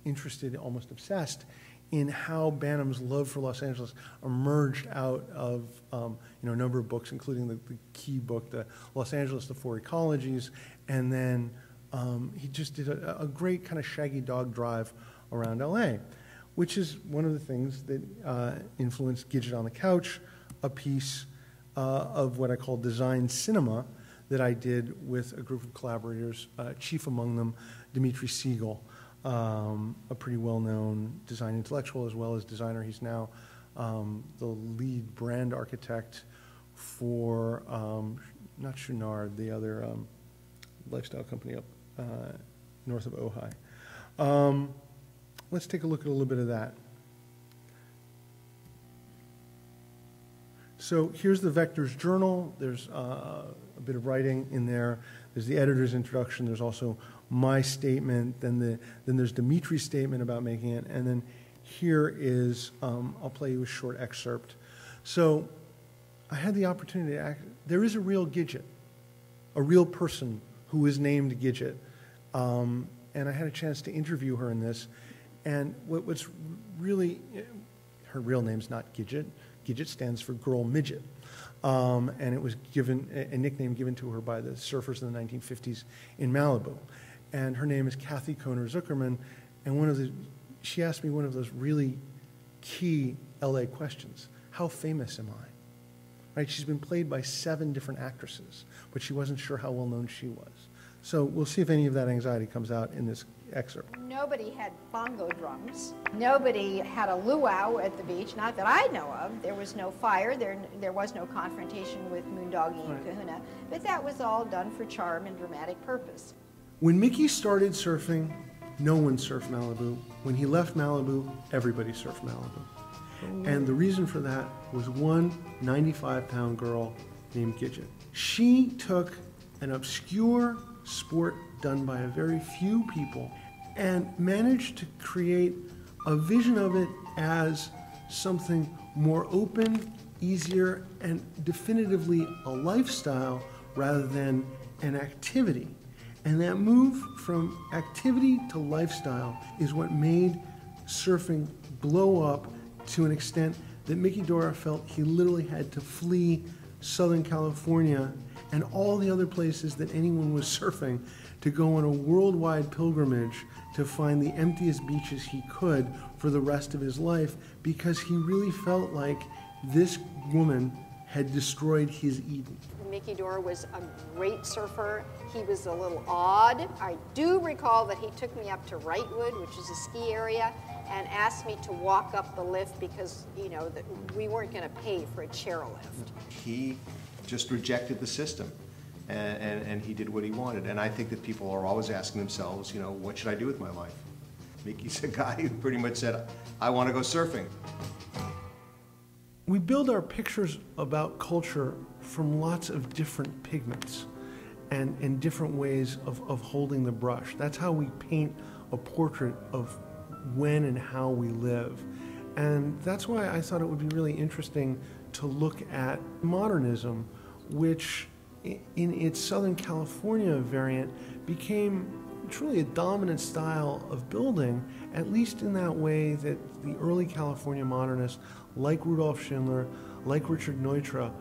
interested, almost obsessed, in how Banham's love for Los Angeles emerged out of a number of books, including the key book, the Los Angeles, the Four Ecologies, and then he just did a great kind of shaggy dog drive around LA, which is one of the things that influenced Gidget on the Couch, a piece of what I call design cinema that I did with a group of collaborators, chief among them Dimitri Siegel, a pretty well-known design intellectual as well as designer. He's now the lead brand architect for, not Chouinard, the other lifestyle company up north of Ojai. Let's take a look at a little bit of that. So here's the Vectors journal. There's a bit of writing in there. There's the editor's introduction. There's also my statement. Then there's Dimitri's statement about making it. And then here is, I'll play you a short excerpt. So I had the opportunity to there is a real Gidget, a real person who is named Gidget. And I had a chance to interview her in this. And what's really, her real name's not Gidget. Gidget stands for Girl Midget. And it was given, a nickname given to her by the surfers in the 1950s in Malibu. And her name is Kathy Kohner Zuckerman. And she asked me one of those really key LA questions. How famous am I? Right? She's been played by 7 different actresses, but she wasn't sure how well known she was. So we'll see if any of that anxiety comes out in this excerpt. Nobody had bongo drums. Nobody had a luau at the beach, not that I know of. There was no fire. There was no confrontation with Moondoggie and Kahuna. But that was all done for charm and dramatic purpose. When Mickey started surfing, no one surfed Malibu. When he left Malibu, everybody surfed Malibu. And the reason for that was one 95-pound girl named Gidget. She took an obscure sport done by a very few people and managed to create a vision of it as something more open, easier, and definitively a lifestyle rather than an activity. And that move from activity to lifestyle is what made surfing blow up to an extent that Mickey Dora felt he literally had to flee Southern California and all the other places that anyone was surfing to go on a worldwide pilgrimage to find the emptiest beaches he could for the rest of his life, because he really felt like this woman had destroyed his Eden. Mickey Dora was a great surfer. He was a little odd. I do recall that he took me up to Wrightwood, which is a ski area, and asked me to walk up the lift because, we weren't going to pay for a chairlift. He just rejected the system, and he did what he wanted. And I think that people are always asking themselves, what should I do with my life? Mickey's a guy who pretty much said, I want to go surfing. We build our pictures about culture from lots of different pigments and different ways of holding the brush. That's how we paint a portrait of when and how we live. And that's why I thought it would be really interesting to look at modernism which in its Southern California variant became truly a dominant style of building, at least in that way that the early California modernists, like Rudolf Schindler, like Richard Neutra,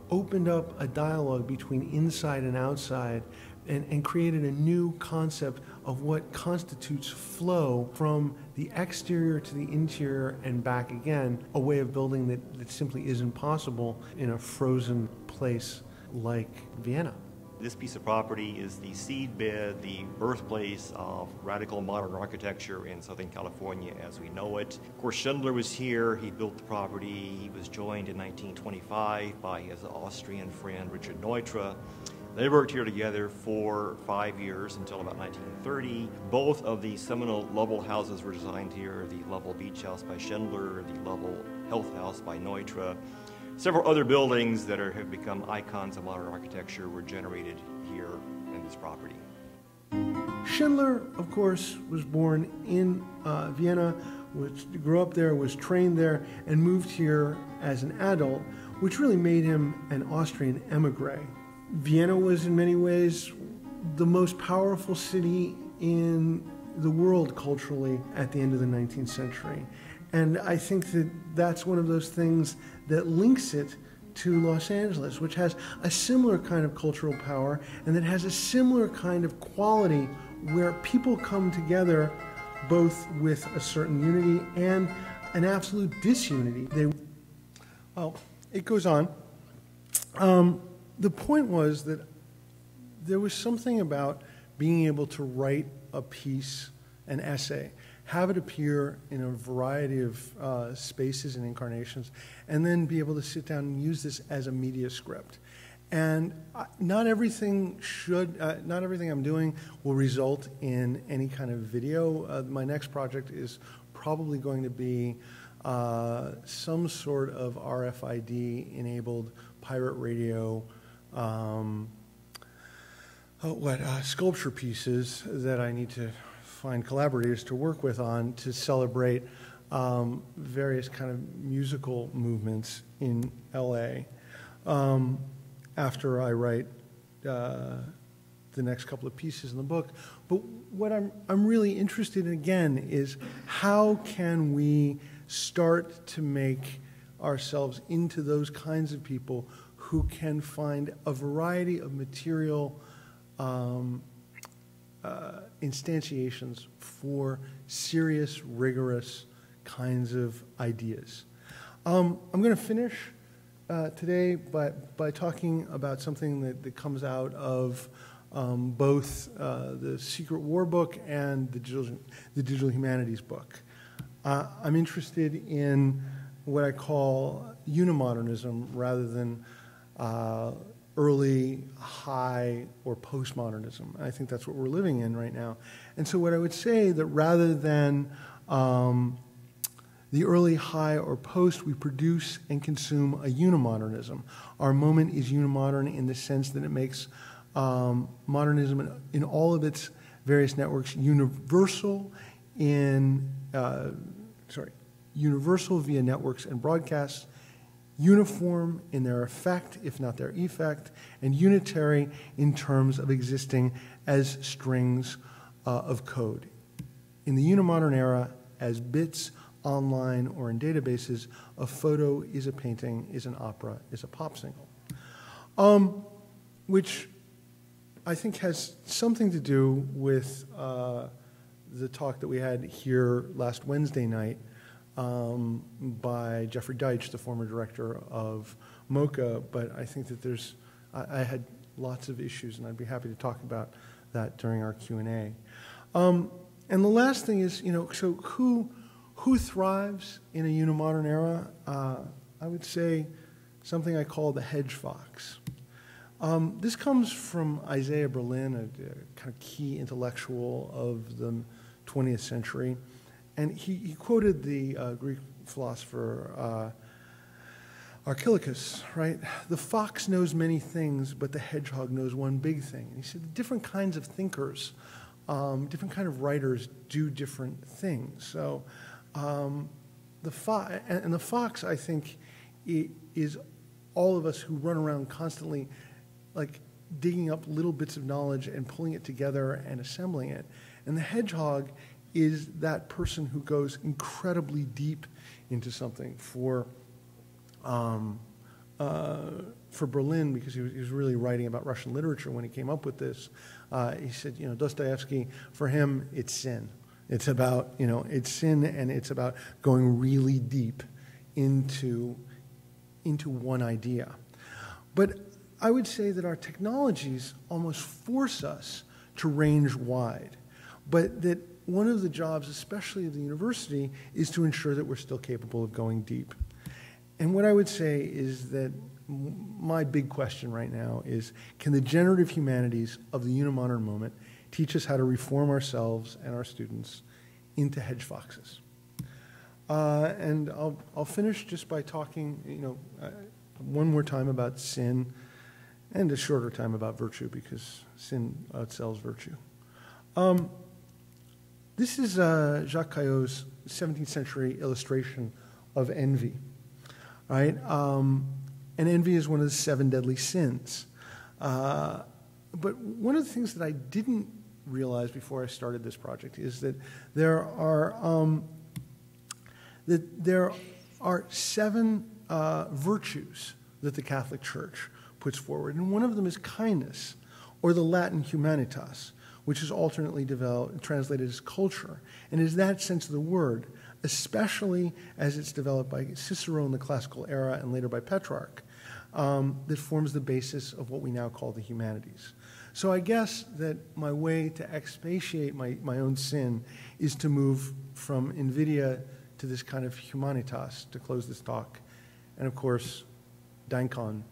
opened up a dialogue between inside and outside and created a new concept of what constitutes flow from the exterior to the interior and back again, a way of building that simply isn't possible in a frozen place like Vienna. This piece of property is the seedbed, the birthplace of radical modern architecture in Southern California as we know it. Of course, Schindler was here. He built the property. He was joined in 1925 by his Austrian friend Richard Neutra. They worked here together for 5 years until about 1930. Both of the seminal Lovell houses were designed here, the Lovell Beach House by Schindler, the Lovell Health House by Neutra. Several other buildings that have become icons of modern architecture were generated here in this property. Schindler, of course, was born in Vienna, grew up there, was trained there, and moved here as an adult, which really made him an Austrian emigre. Vienna was in many ways the most powerful city in the world culturally at the end of the 19th century. And I think that that's one of those things that links it to Los Angeles, which has a similar kind of cultural power and that has a similar kind of quality where people come together both with a certain unity and an absolute disunity. Well, it goes on. The point was that there was something about being able to write a piece, an essay, have it appear in a variety of spaces and incarnations, and then be able to sit down and use this as a media script. And not everything I'm doing will result in any kind of video. My next project is probably going to be some sort of RFID-enabled pirate radio sculpture pieces that I need to find collaborators to work with on to celebrate various kind of musical movements in LA after I write the next couple of pieces in the book. But what I'm really interested in again is how can we start to make ourselves into those kinds of people who can find a variety of material instantiations for serious, rigorous kinds of ideas. I'm going to finish today by talking about something that comes out of both the Secret War book and the Digital Humanities book. I'm interested in what I call unimodernism rather than early, high, or postmodernism. I think that's what we're living in right now. And so what I would say that rather than the early, high, or post, we produce and consume a unimodernism. Our moment is unimodern in the sense that it makes modernism in all of its various networks universal universal via networks and broadcasts, uniform in their effect, if not their effect, and unitary in terms of existing as strings of code. In the unimodern era, as bits online or in databases, a photo is a painting, is an opera, is a pop single. Which I think has something to do with the talk that we had here last Wednesday night by Jeffrey Deitch, the former director of MoCA, but I think that I had lots of issues, and I'd be happy to talk about that during our Q&A. And the last thing is, so who thrives in a unimodern era? I would say something I call the hedge fox. This comes from Isaiah Berlin, a kind of key intellectual of the 20th century. And he quoted the Greek philosopher Archilochus, right? The fox knows many things, but the hedgehog knows one big thing. And he said the different kinds of thinkers, different kind of writers do different things. So the fox, I think, is all of us who run around constantly like digging up little bits of knowledge and pulling it together and assembling it. And the hedgehog is that person who goes incredibly deep into something. For Berlin, because he was really writing about Russian literature when he came up with this, he said, you know, Dostoevsky, for him, it's sin. It's about, you know, it's sin, and it's about going really deep into one idea. But I would say that our technologies almost force us to range wide, but that one of the jobs, especially of the university, is to ensure that we're still capable of going deep. And what I would say is that my big question right now is, can the generative humanities of the unimodern moment teach us how to reform ourselves and our students into hedge foxes? And I'll finish just by talking, you know, one more time about sin, and a shorter time about virtue, because sin outsells virtue. This is Jacques Caillot's 17th century illustration of envy, right? And envy is one of the 7 deadly sins. But one of the things that I didn't realize before I started this project is that there are 7 virtues that the Catholic Church puts forward, and one of them is kindness, or the Latin humanitas, which is alternately translated as culture, and is that sense of the word, especially as it's developed by Cicero in the classical era and later by Petrarch, that forms the basis of what we now call the humanities. So I guess that my way to expiate my own sin is to move from invidia to this kind of humanitas to close this talk. And of course, Dankon,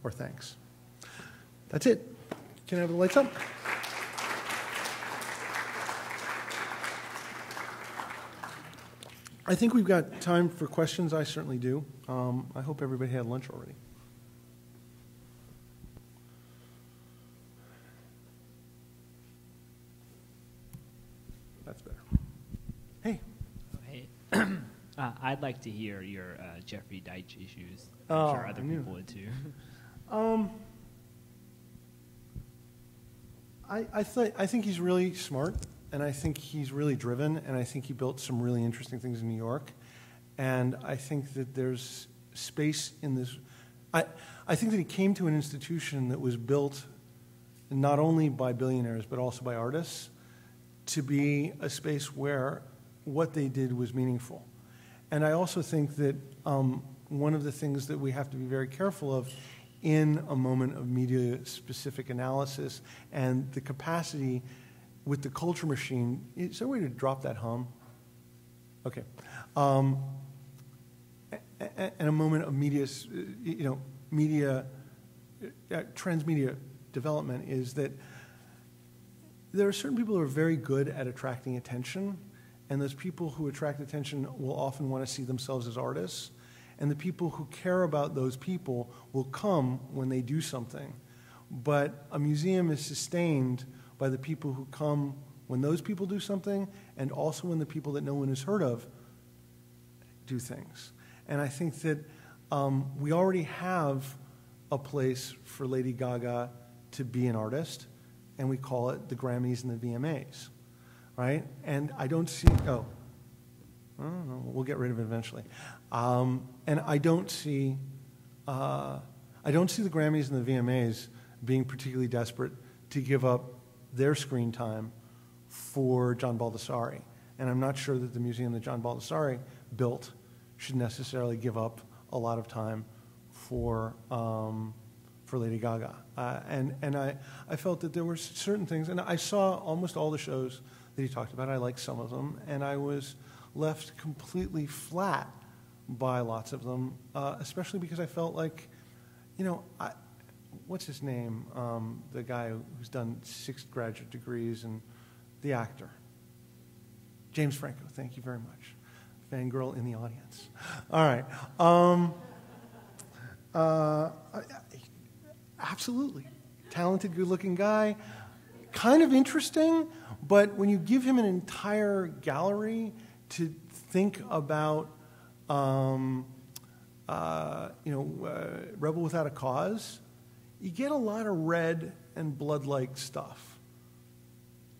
or thanks. That's it. Can I have the lights up? I think we've got time for questions. I certainly do. I hope everybody had lunch already. That's better. Hey. Hey. I'd like to hear your Jeffrey Deitch issues. I'm sure other people would too. I think he's really smart, and I think he's really driven, and I think he built some really interesting things in New York. And I think that there's space in this. I think that he came to an institution that was built not only by billionaires but also by artists to be a space where what they did was meaningful. And I also think that one of the things that we have to be very careful of in a moment of media-specific analysis and the capacity with the culture machine, is there a way to drop that hum? Okay. And a moment of media, transmedia development is that there are certain people who are very good at attracting attention, and those people who attract attention will often want to see themselves as artists, and the people who care about those people will come when they do something. But a museum is sustained by the people who come when those people do something, and also when the people that no one has heard of do things. And I think that we already have a place for Lady Gaga to be an artist, and we call it the Grammys and the VMAs, right? And I don't see, we'll get rid of it eventually. And I don't see the Grammys and the VMAs being particularly desperate to give up their screen time for John Baldessari. And I'm not sure that the museum that John Baldessari built should necessarily give up a lot of time for Lady Gaga. And I felt that there were certain things, and I saw almost all the shows that he talked about. I liked some of them, and I was left completely flat by lots of them, especially because I felt like, what's his name? The guy who's done 6 graduate degrees, and the actor. James Franco, thank you very much. Fangirl in the audience. All right. Absolutely. Talented, good-looking guy. Kind of interesting, but when you give him an entire gallery to think about, Rebel Without a Cause, you get a lot of red and blood-like stuff.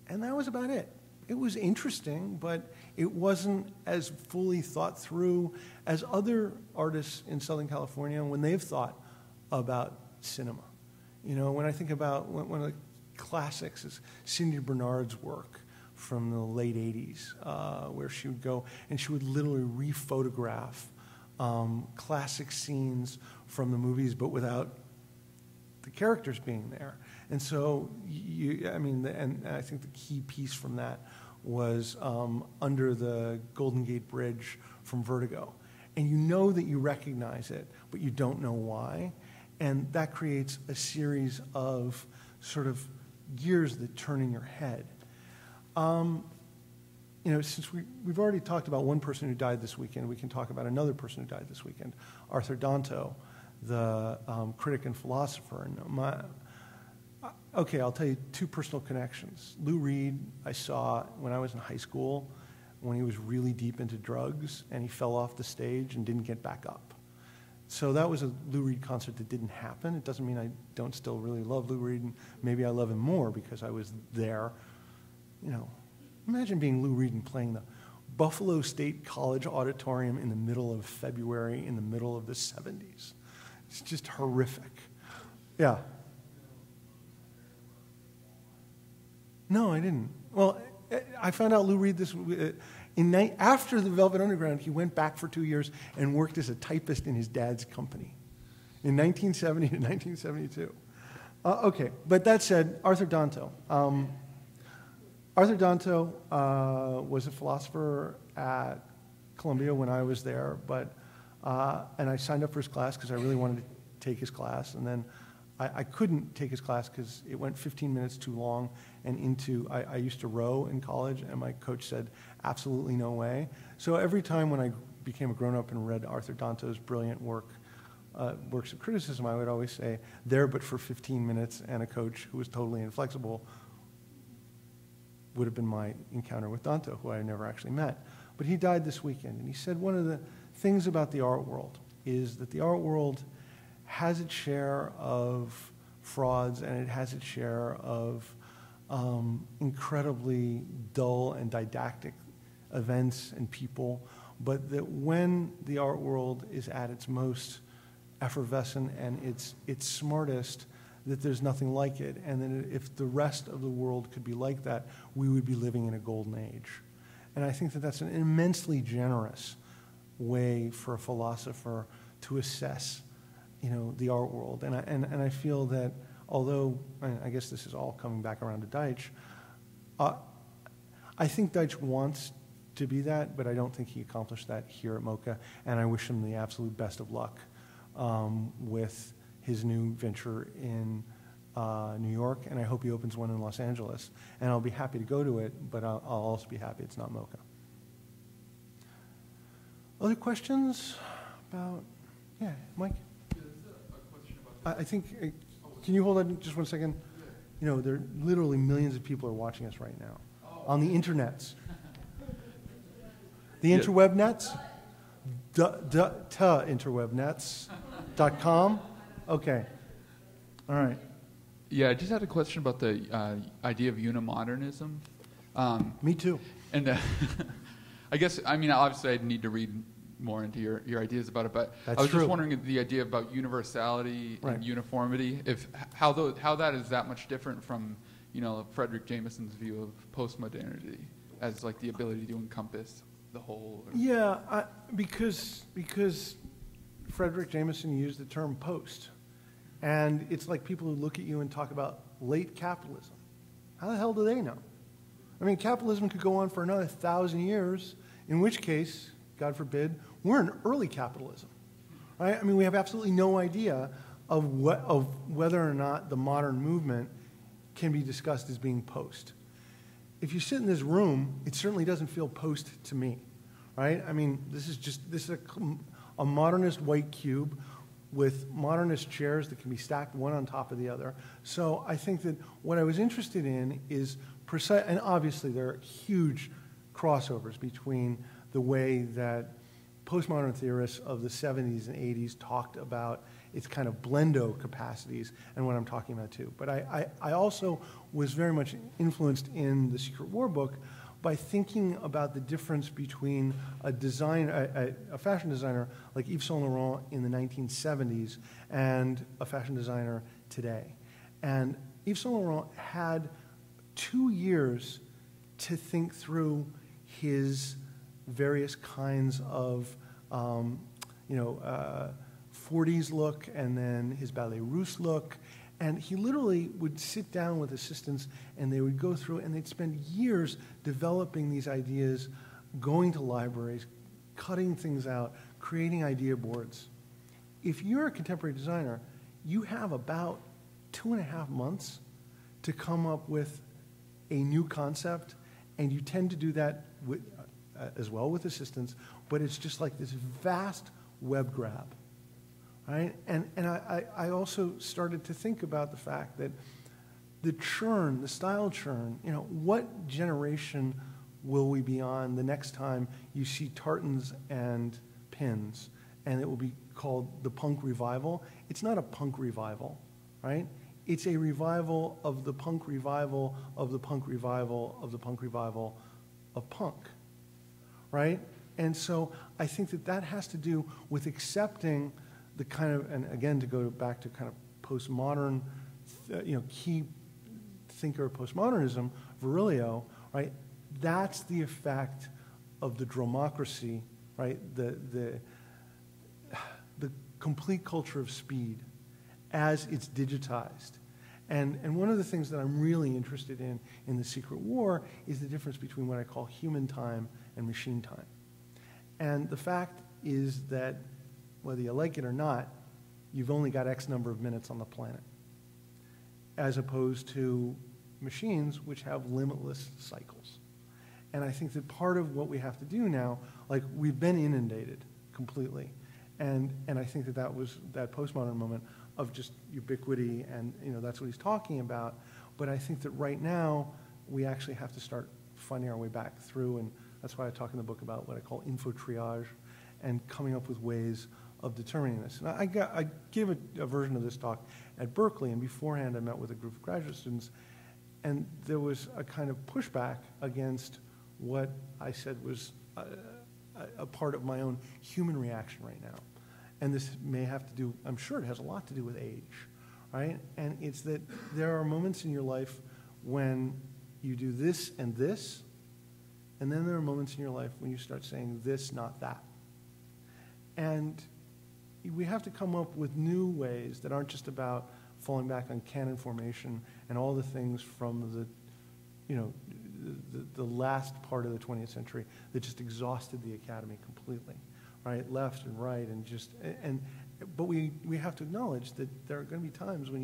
And that was about it. It was interesting, but it wasn't as fully thought through as other artists in Southern California when they've thought about cinema. You know, when I think about one of the classics is Cindy Bernard's work from the late 80s, where she would go and she would literally rephotograph classic scenes from the movies, but without the characters being there. And so, and I think the key piece from that was under the Golden Gate Bridge from Vertigo. And you know that you recognize it, but you don't know why. And that creates a series of sort of gears that turn in your head. You know, since we've already talked about one person who died this weekend, we can talk about another person who died this weekend, Arthur Danto, the critic and philosopher. And okay, I'll tell you two personal connections. Lou Reed, I saw when I was in high school when he was really deep into drugs and he fell off the stage and didn't get back up. So that was a Lou Reed concert that didn't happen. It doesn't mean I don't still really love Lou Reed, and maybe I love him more because I was there. You know, imagine being Lou Reed and playing the Buffalo State College Auditorium in the middle of February in the middle of the 70s. It's just horrific. Yeah. No, I didn't. Well, I found out Lou Reed after the Velvet Underground, he went back for 2 years and worked as a typist in his dad's company in 1970 to 1972. Okay, but that said, Arthur Danto. Arthur Danto was a philosopher at Columbia when I was there, and I signed up for his class because I really wanted to take his class, and then I couldn't take his class because it went 15 minutes too long, and I used to row in college, and my coach said, absolutely no way. So every time when I became a grown-up and read Arthur Danto's brilliant works of criticism, I would always say, there but for 15 minutes, and a coach who was totally inflexible would have been my encounter with Danto, who I never actually met. But he died this weekend, and he said one of the things about the art world is that the art world has its share of frauds, and it has its share of incredibly dull and didactic events and people, but that when the art world is at its most effervescent and its smartest, that there's nothing like it, and that if the rest of the world could be like that, we would be living in a golden age. And I think that that's an immensely generous way for a philosopher to assess, you know, the art world. And I feel that although, I guess this is all coming back around to Deitch, I think Deitch wants to be that, but I don't think he accomplished that here at MoCA, and I wish him the absolute best of luck with his new venture in New York, and I hope he opens one in Los Angeles. And I'll be happy to go to it, but I'll also be happy it's not MoCA. Other questions about, yeah, Mike? Yeah, there's a question about I think, can you hold on just 1 second? You know, there are literally millions of people are watching us right now on the internets. The interweb nets? interwebnets.com? Okay. All right. Yeah, I just had a question about the idea of unimodernism. Me too. And I guess, I mean, obviously I'd need to read more into your ideas about it, but That's I was true. just wondering the idea about universality Right. and uniformity, how that is that much different from, you know, Frederick Jameson's view of postmodernity as like the ability to encompass the whole. Yeah, because Frederick Jameson used the term post. And it's like people who look at you and talk about late capitalism. How the hell do they know? I mean, capitalism could go on for another 1,000 years, in which case, God forbid, we're in early capitalism, right? I mean, we have absolutely no idea of whether or not the modern movement can be discussed as being post. If you sit in this room, it certainly doesn't feel post to me, right? I mean, this is a modernist white cube with modernist chairs that can be stacked one on top of the other. So I think that what I was interested in is precise, and obviously there are huge crossovers between the way that postmodern theorists of the 70s and 80s talked about its kind of blendo capacities and what I'm talking about too. But I also was very much influenced in the Secret War book by thinking about the difference between a fashion designer like Yves Saint Laurent in the 1970s and a fashion designer today. And Yves Saint Laurent had 2 years to think through his various kinds of 40s look and then his ballet russe look. And he literally would sit down with assistants and they would go through and they'd spend years developing these ideas, going to libraries, cutting things out, creating idea boards. If you're a contemporary designer, you have about 2.5 months to come up with a new concept, and you tend to do that with, as well with assistants, but it's just like this vast web grab. Right? And I also started to think about the fact that the churn, the style churn, what generation will we be on the next time you see tartans and pins, and it will be called the punk revival? It's not a punk revival, right? It's a revival of the punk revival of the punk revival of the punk revival of punk, right? And so I think that has to do with accepting the kind of, and again, to go back to kind of postmodern, key thinker of postmodernism, Virilio, right? That's the effect of the dromocracy, right? The complete culture of speed as it's digitized. And one of the things that I'm really interested in the Secret War is the difference between what I call human time and machine time. And the fact is that whether you like it or not, you've only got X number of minutes on the planet, as opposed to machines which have limitless cycles. And I think that part of what we have to do now, like we've been inundated completely, and I think that was that postmodern moment of just ubiquity, and that's what he's talking about. But I think that right now we actually have to start finding our way back through, and that's why I talk in the book about what I call info triage and coming up with ways of determining this. And I gave a version of this talk at Berkeley, and beforehand I met with a group of graduate students, and there was a kind of pushback against what I said was a part of my own human reaction right now. And this may have to do, I'm sure it has a lot to do with age, right? And it's that there are moments in your life when you do this, and then there are moments in your life when you start saying this, not that. And we have to come up with new ways that aren't just about falling back on canon formation and all the things from the last part of the 20th century that just exhausted the academy completely, right? Left and right, but we have to acknowledge that there are going to be times when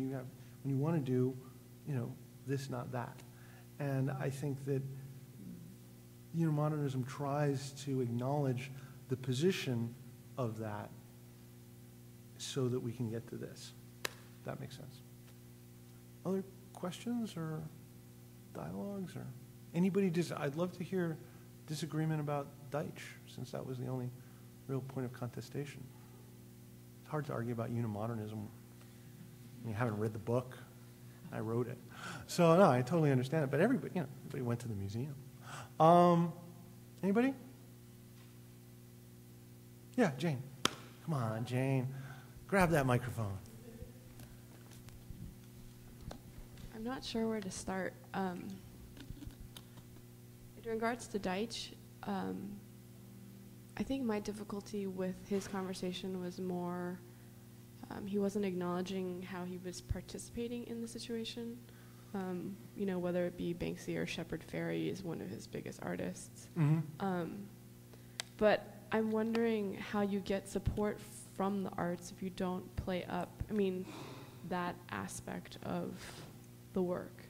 you want to do, this, not that. And I think that modernism tries to acknowledge the position of that so that we can get to this. If that makes sense. Other questions or dialogues or anybody? I'd love to hear disagreement about Deitch, since that was the only real point of contestation. It's hard to argue about unimodernism when you haven't read the book. I wrote it. So no, I totally understand it. But everybody went to the museum. Anybody? Yeah, Jane. Come on, Jane. Grab that microphone. I'm not sure where to start. In regards to Deitch, I think my difficulty with his conversation was more, he wasn't acknowledging how he was participating in the situation. Whether it be Banksy or Shepard Fairey is one of his biggest artists. Mm-hmm. But I'm wondering how you get support from the arts if you don't play up, that aspect of the work.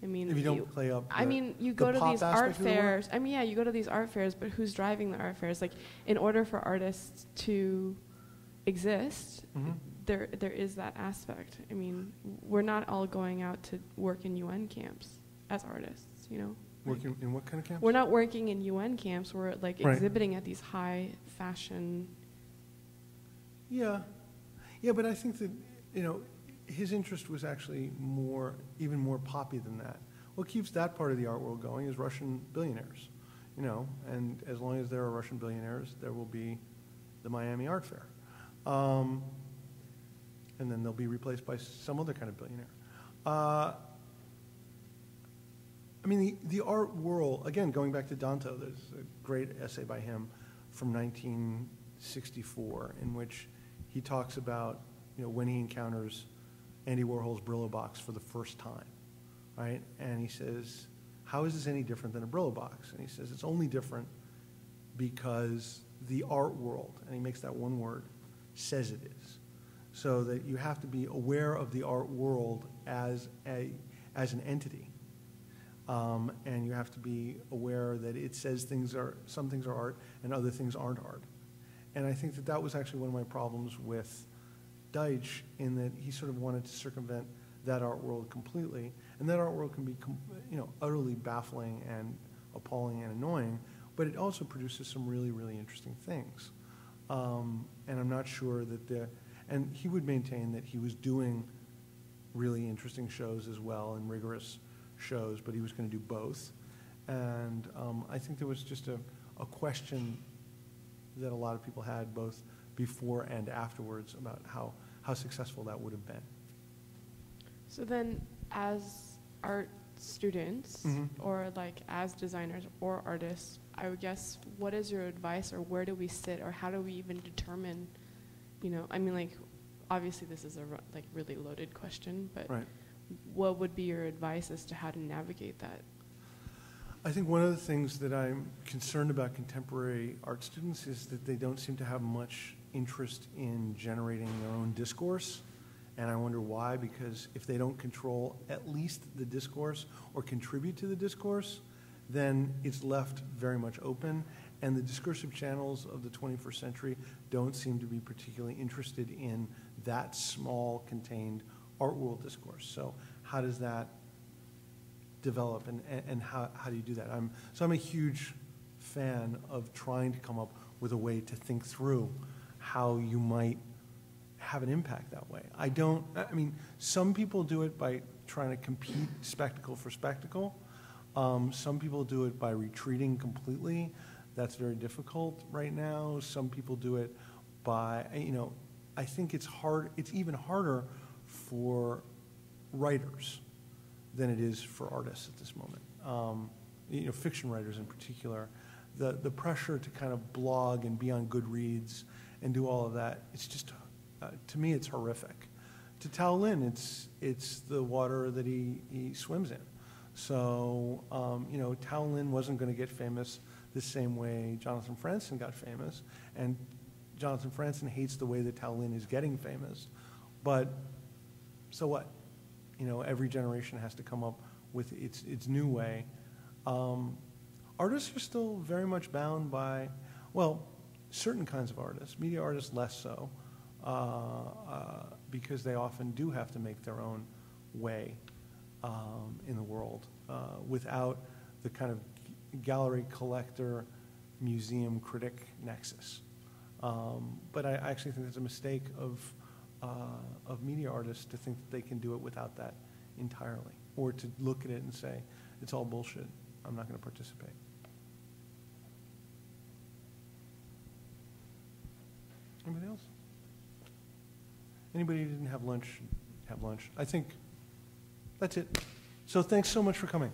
If you don't play up you go to these art fairs. You go to these art fairs, but who's driving the art fairs? Like, in order for artists to exist, mm-hmm. there is that aspect. We're not all going out to work in UN camps as artists, Working in what kind of camps? We're not working in UN camps. We're exhibiting at these high fashion. Yeah. Yeah, but I think that, his interest was actually even more poppy than that. What keeps that part of the art world going is Russian billionaires, and as long as there are Russian billionaires, there will be the Miami Art Fair. And then they'll be replaced by some other kind of billionaire. The art world, again, going back to Danto, there's a great essay by him from 1964 in which he talks about, when he encounters Andy Warhol's Brillo box for the first time, right? And he says, how is this any different than a Brillo box? And he says, it's only different because the art world, and he makes that one word, says it is. So that you have to be aware of the art world as an entity. And you have to be aware that it says some things are art and other things aren't art. And I think that was actually one of my problems with Deitch, in that he sort of wanted to circumvent that art world completely. And that art world can be, utterly baffling and appalling and annoying, but it also produces some really, really interesting things. And I'm not sure that and he would maintain that he was doing really interesting shows as well and rigorous shows, but he was going to do both. And I think there was just a question that a lot of people had both before and afterwards about how successful that would have been. So then, as art students, or like as designers or artists, I would guess, what is your advice, or where do we sit, or how do we even determine, obviously this is a really loaded question, but right. What would be your advice as to how to navigate that? I think one of the things that I'm concerned about contemporary art students is that they don't seem to have much interest in generating their own discourse. And I wonder why, because if they don't control at least the discourse or contribute to the discourse, then it's left very much open. And the discursive channels of the 21st century don't seem to be particularly interested in that small, contained art world discourse. So how does that develop, and how do you do that? I'm a huge fan of trying to come up with a way to think through how you might have an impact that way. Some people do it by trying to compete spectacle for spectacle. Some people do it by retreating completely. That's very difficult right now. Some people do it by, I think it's even harder for writers than it is for artists at this moment. Fiction writers in particular. The pressure to kind of blog and be on Goodreads and do all of that, it's just, to me, it's horrific. To Tao Lin, it's the water that he swims in. So, Tao Lin wasn't going to get famous the same way Jonathan Franzen got famous, and Jonathan Franzen hates the way that Tao Lin is getting famous. But so what? Every generation has to come up with its new way. Artists are still very much bound by, certain kinds of artists, media artists less so, because they often do have to make their own way in the world without the kind of gallery collector, museum critic nexus. But I actually think it's a mistake of media artists to think that they can do it without that entirely, or to look at it and say, it's all bullshit, I'm not going to participate. Anybody else? Anybody who didn't have lunch, have lunch. I think that's it. So thanks so much for coming.